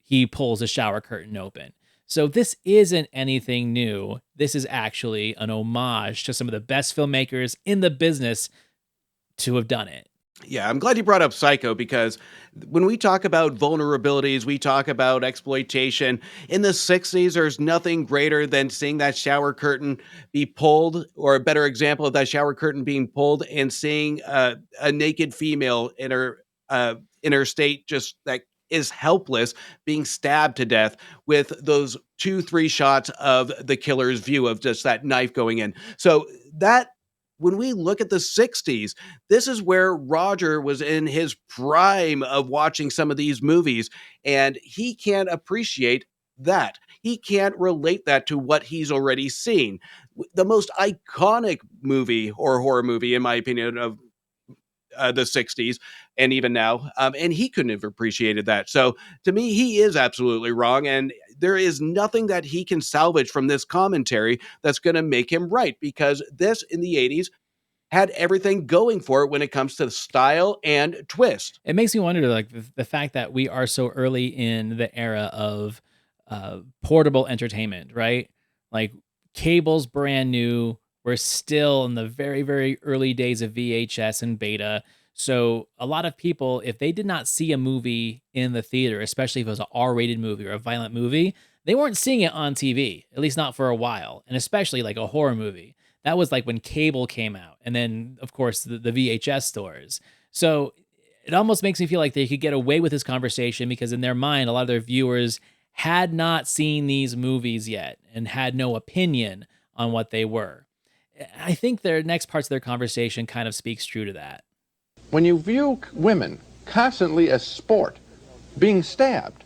he pulls the shower curtain open. So this isn't anything new. This is actually an homage to some of the best filmmakers in the business to have done it. Yeah, I'm glad you brought up Psycho, because when we talk about vulnerabilities, we talk about exploitation. In the 60s, there's nothing greater than seeing that shower curtain be pulled, or a better example of that shower curtain being pulled and seeing a naked female in her state, just that is helpless, being stabbed to death, with those 2-3 shots of the killer's view of just that knife going in. So that, when we look at the 60s, this is where Roger was in his prime of watching some of these movies, and he can't appreciate that. He can't relate that to what he's already seen. The most iconic movie, or horror movie, in my opinion, of the 60s and even now, and he couldn't have appreciated that. So to me, he is absolutely wrong, and there is nothing that he can salvage from this commentary that's going to make him right, because this in the 80s had everything going for it when it comes to style and twist. It makes me wonder, like, the fact that we are so early in the era of portable entertainment, right? Like, cable's brand new. We're still in the very, very early days of VHS and beta. So a lot of people, if they did not see a movie in the theater, especially if it was an R-rated movie or a violent movie, they weren't seeing it on TV, at least not for a while, and especially like a horror movie. That was like when cable came out, and then, of course, the VHS stores. So it almost makes me feel like they could get away with this conversation because in their mind, a lot of their viewers had not seen these movies yet and had no opinion on what they were. I think their next parts of their conversation kind of speaks true to that. When you view women constantly as sport, being stabbed,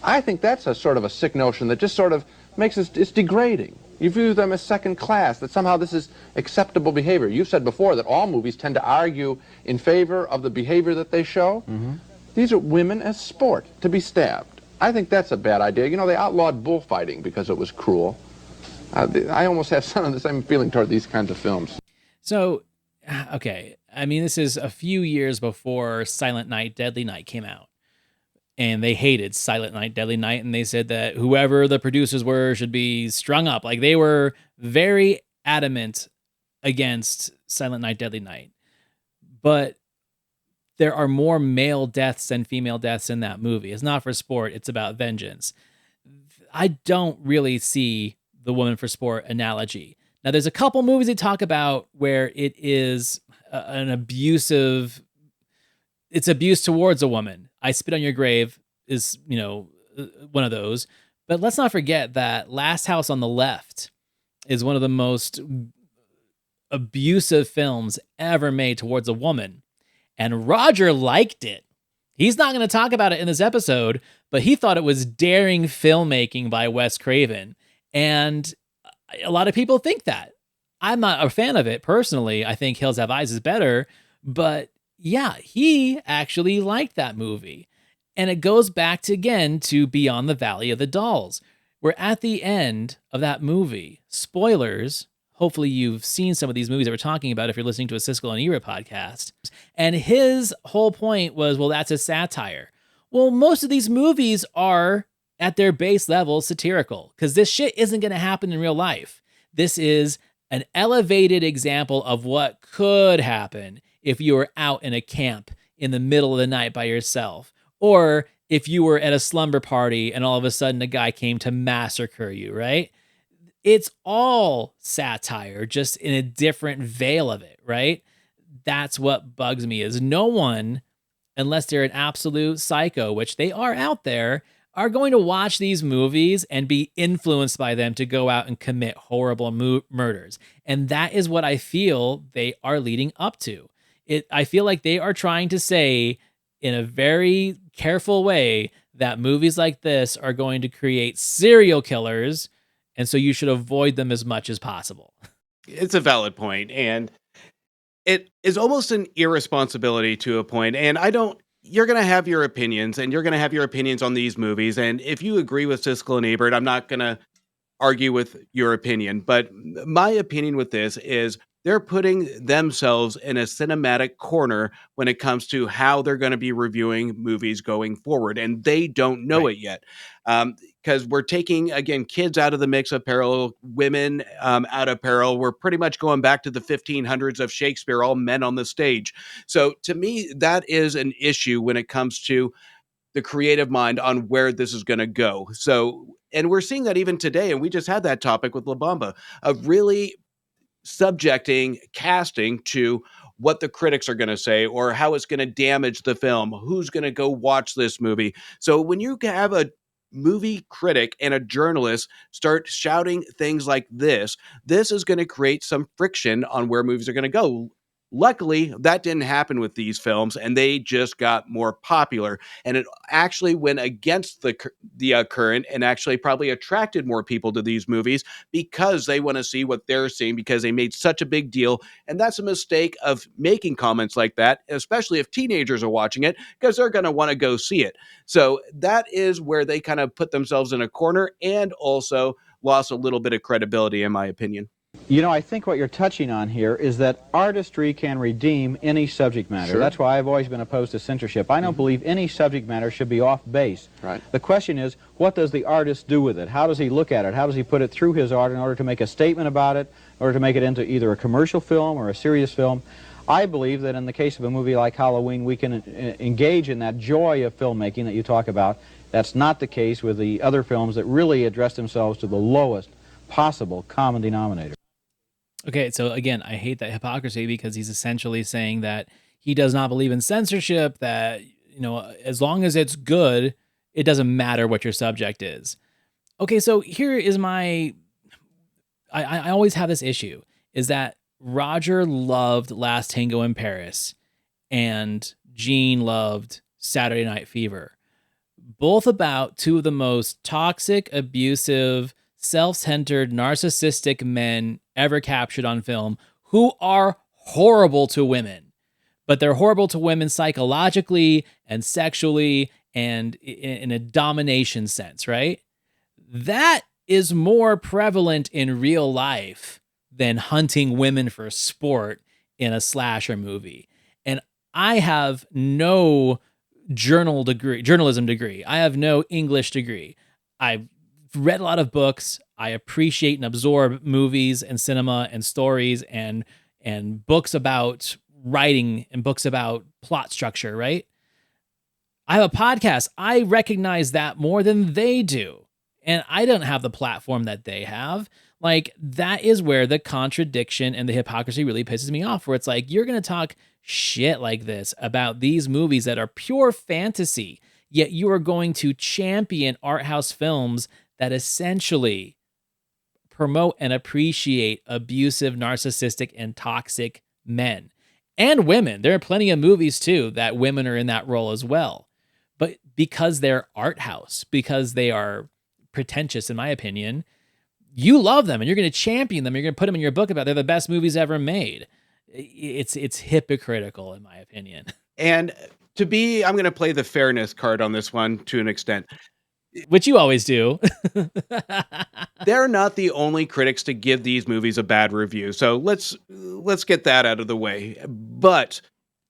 I think that's a sort of a sick notion that just sort of makes it's degrading. You view them as second class, that somehow this is acceptable behavior. You've said before that all movies tend to argue in favor of the behavior that they show. Mm-hmm. These are women as sport, to be stabbed. I think that's a bad idea. You know, they outlawed bullfighting because it was cruel. I almost have some of the same feeling toward these kinds of films. So, okay, I mean, this is a few years before Silent Night, Deadly Night came out. And they hated Silent Night, Deadly Night, and they said that whoever the producers were should be strung up. Like, they were very adamant against Silent Night, Deadly Night. But there are more male deaths than female deaths in that movie. It's not for sport, it's about vengeance. I don't really see the woman for sport analogy. Now, there's a couple movies they talk about where it is an abusive, it's abuse towards a woman. I Spit on Your Grave is, one of those. But let's not forget that Last House on the Left is one of the most abusive films ever made towards a woman. And Roger liked it. He's not going to talk about it in this episode, but he thought it was daring filmmaking by Wes Craven. And a lot of people think that. I'm not a fan of it personally. I think Hills Have Eyes is better, but yeah, he actually liked that movie. And it goes back to, again, to Beyond the Valley of the Dolls. We're at the end of that movie. Spoilers. Hopefully you've seen some of these movies that we're talking about if you're listening to a Siskel and Ebert podcast. And his whole point was, well, that's a satire. Well, most of these movies are, at their base level, satirical, because this shit isn't going to happen in real life. This is an elevated example of what could happen if you were out in a camp in the middle of the night by yourself, or if you were at a slumber party and all of a sudden a guy came to massacre you, right? It's all satire, just in a different veil of it, right? That's what bugs me, is no one, unless they're an absolute psycho, which they are out there, are going to watch these movies and be influenced by them to go out and commit horrible murders. And that is what I feel they are leading up to. I feel like they are trying to say in a very careful way that movies like this are going to create serial killers, and so you should avoid them as much as possible. It's a valid point, and it is almost an irresponsibility to a point. And I don't you're going to have your opinions, and you're going to have your opinions on these movies. And if you agree with Siskel and Ebert, I'm not going to argue with your opinion. But my opinion with this is they're putting themselves in a cinematic corner when it comes to how they're going to be reviewing movies going forward. And they don't know Right. it yet. Because we're taking, again, kids out of the mix of peril, women out of peril. We're pretty much going back to the 1500s of Shakespeare, all men on the stage. So to me, that is an issue when it comes to the creative mind on where this is going to go. So, and we're seeing that even today. And we just had that topic with La Bamba of really subjecting casting to what the critics are going to say or how it's going to damage the film, who's going to go watch this movie. So when you have a movie critic and a journalist start shouting things like this is going to create some friction on where movies are going to go. Luckily, that didn't happen with these films, and they just got more popular. And it actually went against the current, and actually probably attracted more people to these movies because they want to see what they're seeing because they made such a big deal. And that's a mistake of making comments like that, especially if teenagers are watching it, because they're going to want to go see it. So that is where they kind of put themselves in a corner and also lost a little bit of credibility, in my opinion. You know, I think what you're touching on here is that artistry can redeem any subject matter. Sure. That's why I've always been opposed to censorship. I don't believe any subject matter should be off base. Right. The question is, what does the artist do with it? How does he look at it? How does he put it through his art in order to make a statement about it, in order to make it into either a commercial film or a serious film? I believe that in the case of a movie like Halloween, we can engage in that joy of filmmaking that you talk about. That's not the case with the other films that really address themselves to the lowest possible common denominator. Okay, so again, I hate that hypocrisy because he's essentially saying that he does not believe in censorship, that, as long as it's good, it doesn't matter what your subject is. Okay, so here is I always have this issue, is that Roger loved Last Tango in Paris and Gene loved Saturday Night Fever. Both about two of the most toxic, abusive, self-centered, narcissistic men ever captured on film, who are horrible to women. But they're horrible to women psychologically and sexually and in a domination sense, right? That is more prevalent in real life than hunting women for sport in a slasher movie. And I have no journalism degree. I have no English degree. I've read a lot of books. I appreciate and absorb movies and cinema and stories and books about writing and books about plot structure, right? I have a podcast. I recognize that more than they do. And I don't have the platform that they have. Like, that is where the contradiction and the hypocrisy really pisses me off, where it's like, you're going to talk shit like this about these movies that are pure fantasy, yet you are going to champion art house films that essentially promote and appreciate abusive, narcissistic, and toxic men and women. There are plenty of movies too that women are in that role as well. But because they're art house, because they are pretentious, in my opinion, you love them and you're going to champion them. You're going to put them in your book about they're the best movies ever made. It's hypocritical, in my opinion. And I'm going to play the fairness card on this one to an extent. Which you always do. They're not the only critics to give these movies a bad review. So let's get that out of the way. But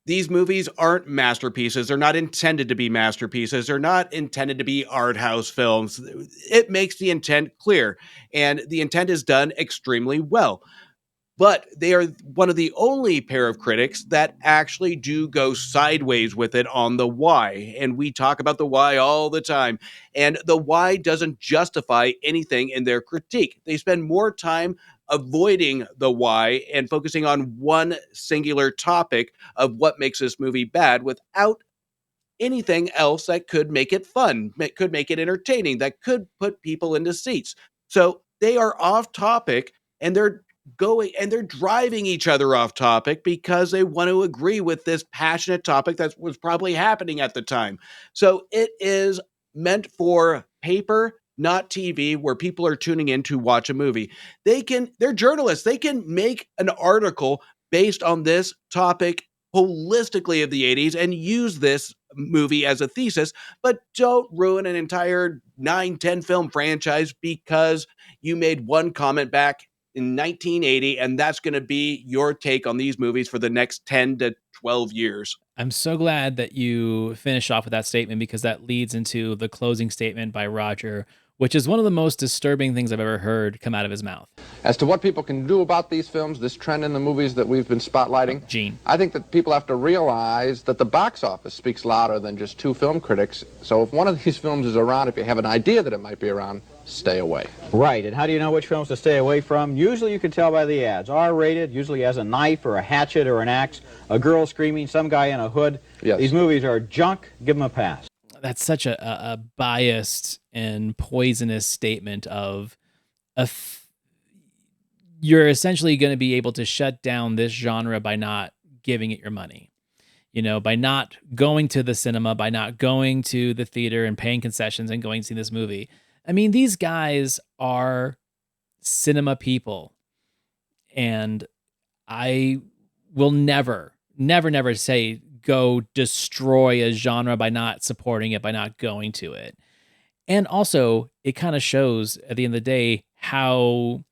these movies aren't masterpieces. They're not intended to be masterpieces. They're not intended to be art house films. It makes the intent clear, and the intent is done extremely well. But they are one of the only pair of critics that actually do go sideways with it on the why. And we talk about the why all the time. And the why doesn't justify anything in their critique. They spend more time avoiding the why and focusing on one singular topic of what makes this movie bad without anything else that could make it fun, could make it entertaining, that could put people into seats. So they are off topic, and they're driving each other off topic because they want to agree with this passionate topic that was probably happening at the time. So it is meant for paper, not TV, where people are tuning in to watch a movie. They're journalists. They can make an article based on this topic holistically of the 80s and use this movie as a thesis, but don't ruin an entire 9, 10 film franchise because you made one comment back in 1980, and that's going to be your take on these movies for the next 10 to 12 years. I'm so glad that you finished off with that statement, because that leads into the closing statement by Roger, which is one of the most disturbing things I've ever heard come out of his mouth. As to what people can do about these films, this trend in the movies that we've been spotlighting, Gene. I think that people have to realize that the box office speaks louder than just two film critics. So if one of these films is around, if you have an idea that it might be around, stay away. Right, and how do you know which films to stay away from? Usually you can tell by the ads. R-rated, usually has a knife or a hatchet or an axe, a girl screaming, some guy in a hood. Yes. These movies are junk. Give them a pass. That's such a biased and poisonous statement of you're essentially going to be able to shut down this genre by not giving it your money. You know, by not going to the cinema, by not going to the theater and paying concessions and going to see this movie. I mean, these guys are cinema people, and I will never say go destroy a genre by not supporting it, by not going to it. And also, it kind of shows at the end of the day how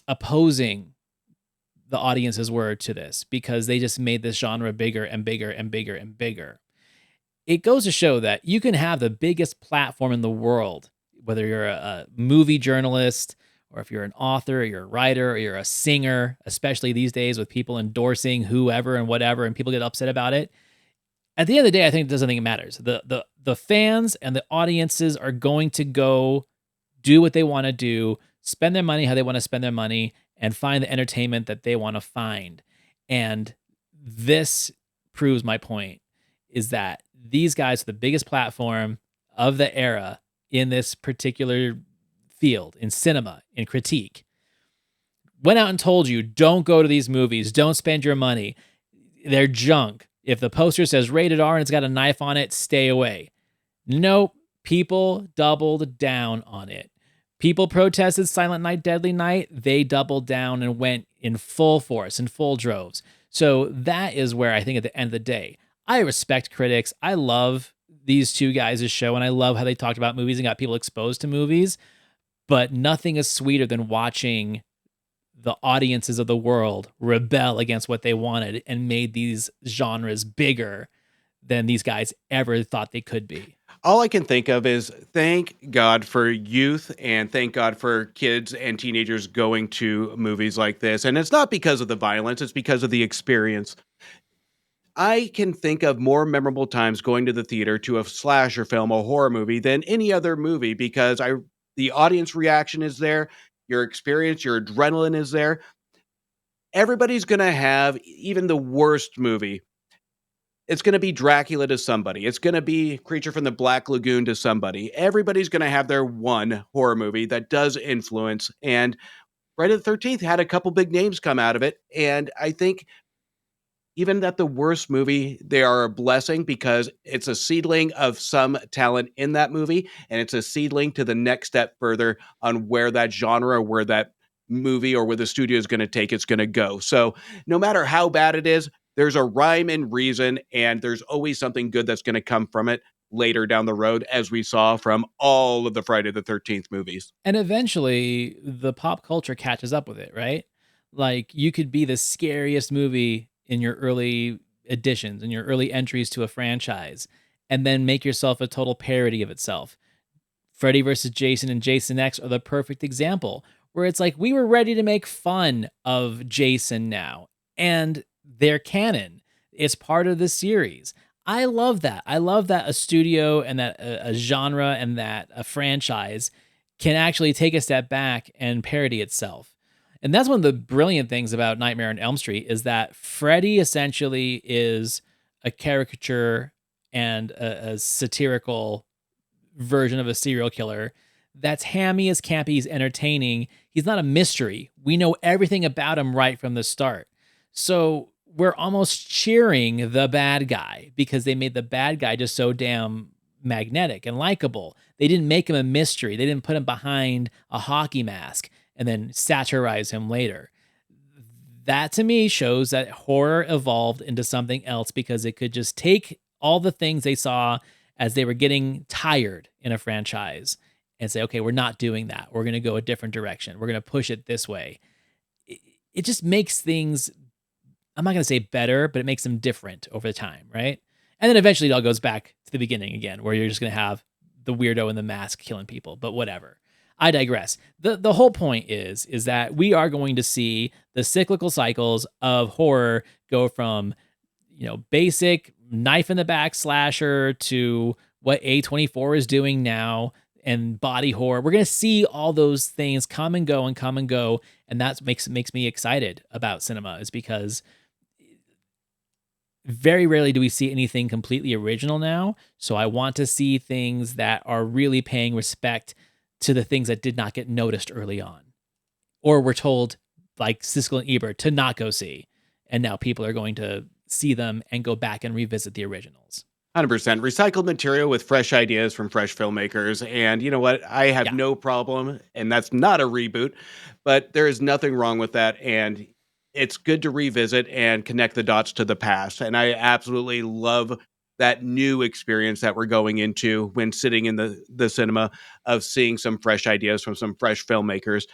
opposing the audiences were to this, because they just made this genre bigger and bigger and bigger and bigger. It goes to show that you can have the biggest platform in the world, whether you're a movie journalist, or if you're an author, or you're a writer, or you're a singer, especially these days with people endorsing whoever and whatever, and people get upset about it. At the end of the day, I think it doesn't think it matters. The fans and the audiences are going to go do what they want to do, spend their money how they want to spend their money, and find the entertainment that they want to find. And this proves my point, is that these guys are the biggest platform of the era in this particular field, in cinema, in critique, went out and told you, don't go to these movies, don't spend your money, they're junk. If the poster says rated R and it's got a knife on it, stay away. Nope, people doubled down on it. People protested Silent Night, Deadly Night. They doubled down and went in full force, in full droves. So that is where I think at the end of the day, I respect critics. I love these two guys' show, and I love how they talked about movies and got people exposed to movies. But nothing is sweeter than watching the audiences of the world rebel against what they wanted and made these genres bigger than these guys ever thought they could be. All I can think of is thank God for youth, and thank God for kids and teenagers going to movies like this. And it's not because of the violence, it's because of the experience. I can think of more memorable times going to the theater to a slasher film, a horror movie, than any other movie, because the audience reaction is there, your experience, your adrenaline is there. Everybody's going to have, even the worst movie, it's going to be Dracula to somebody. It's going to be Creature from the Black Lagoon to somebody. Everybody's going to have their one horror movie that does influence. And Friday the 13th had a couple big names come out of it. And I think even that the worst movie, they are a blessing, because it's a seedling of some talent in that movie. And it's a seedling to the next step further on where that genre, where that movie, or where the studio is going to take it's going to go. So no matter how bad it is, there's a rhyme and reason, and there's always something good that's going to come from it later down the road, as we saw from all of the Friday the 13th movies. And eventually the pop culture catches up with it, right? Like, you could be the scariest movie in your early editions, in your early entries to a franchise, and then make yourself a total parody of itself. Freddy vs. Jason and Jason X are the perfect example, where it's like, we were ready to make fun of Jason now, and they're canon. It's part of the series. I love that. I love that a studio and that a genre and that a franchise can actually take a step back and parody itself. And that's one of the brilliant things about Nightmare on Elm Street, is that Freddy essentially is a caricature and a satirical version of a serial killer that's hammy, as campy, he's entertaining. He's not a mystery. We know everything about him right from the start. So we're almost cheering the bad guy, because they made the bad guy just so damn magnetic and likable. They didn't make him a mystery. They didn't put him behind a hockey mask and then satirize him later. That to me shows that horror evolved into something else, because it could just take all the things they saw as they were getting tired in a franchise and say, okay, we're not doing that. We're going to go a different direction. We're going to push it this way. It just makes things, I'm not going to say better, but it makes them different over the time, right? And then eventually it all goes back to the beginning again, where you're just going to have the weirdo in the mask killing people, but whatever. I digress. The whole point is that we are going to see the cyclical cycles of horror go from, basic knife in the back slasher to what A24 is doing now and body horror. We're going to see all those things come and go. And that makes me excited about cinema, is because very rarely do we see anything completely original now. So I want to see things that are really paying respect to the things that did not get noticed early on, or were told, like Siskel and Ebert, to not go see. And now people are going to see them and go back and revisit the originals. 100% recycled material with fresh ideas from fresh filmmakers. And you know what? I have no problem, and that's not a reboot, but there is nothing wrong with that. And it's good to revisit and connect the dots to the past. And I absolutely love that new experience that we're going into when sitting in the cinema, of seeing some fresh ideas from some fresh filmmakers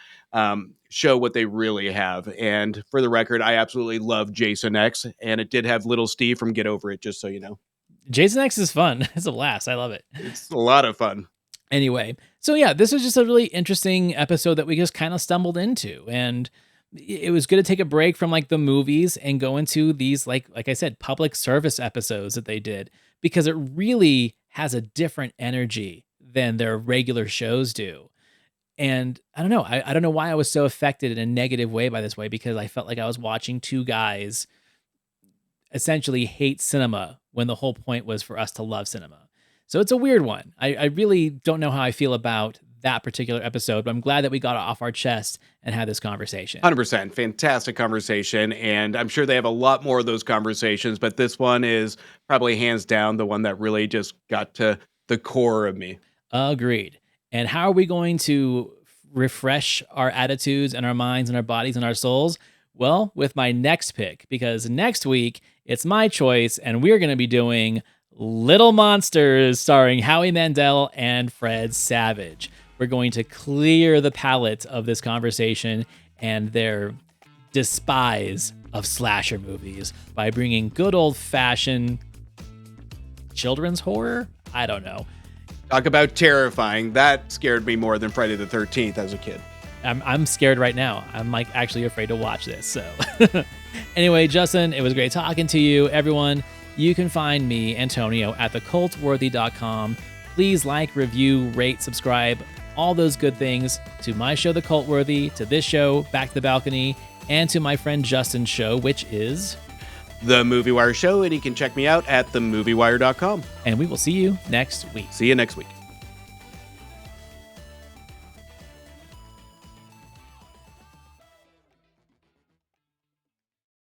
show what they really have. And for the record, I absolutely love Jason X, and it did have little Steve from Get Over It, just so you know. Jason X is fun. It's a blast. I love it. It's a lot of fun. Anyway, so yeah, this was just a really interesting episode that we just kind of stumbled into, and it was good to take a break from like the movies and go into these, like I said, public service episodes that they did, because it really has a different energy than their regular shows do. And I don't know, I don't know why I was so affected in a negative way by this way, because I felt like I was watching two guys essentially hate cinema when the whole point was for us to love cinema. So it's a weird one. I really don't know how I feel about that particular episode, but I'm glad that we got it off our chest and had this conversation. 100%. Fantastic conversation. And I'm sure they have a lot more of those conversations, but this one is probably hands down the one that really just got to the core of me. Agreed. And how are we going to refresh our attitudes and our minds and our bodies and our souls? Well, with my next pick, because next week it's my choice, and we're going to be doing Little Monsters, starring Howie Mandel and Fred Savage. We're going to clear the palate of this conversation and their despise of slasher movies by bringing good old-fashioned children's horror? I don't know. Talk about terrifying. That scared me more than Friday the 13th as a kid. I'm scared right now. I'm like actually afraid to watch this. So anyway, Justin, it was great talking to you. Everyone, you can find me, Antonio, at thecultworthy.com. Please like, review, rate, subscribe, all those good things to my show, The Cult Worthy, to this show, Back to the Balcony, and to my friend Justin's show, which is The Movie Wire Show, and you can check me out at themoviewire.com. And we will see you next week. See you next week.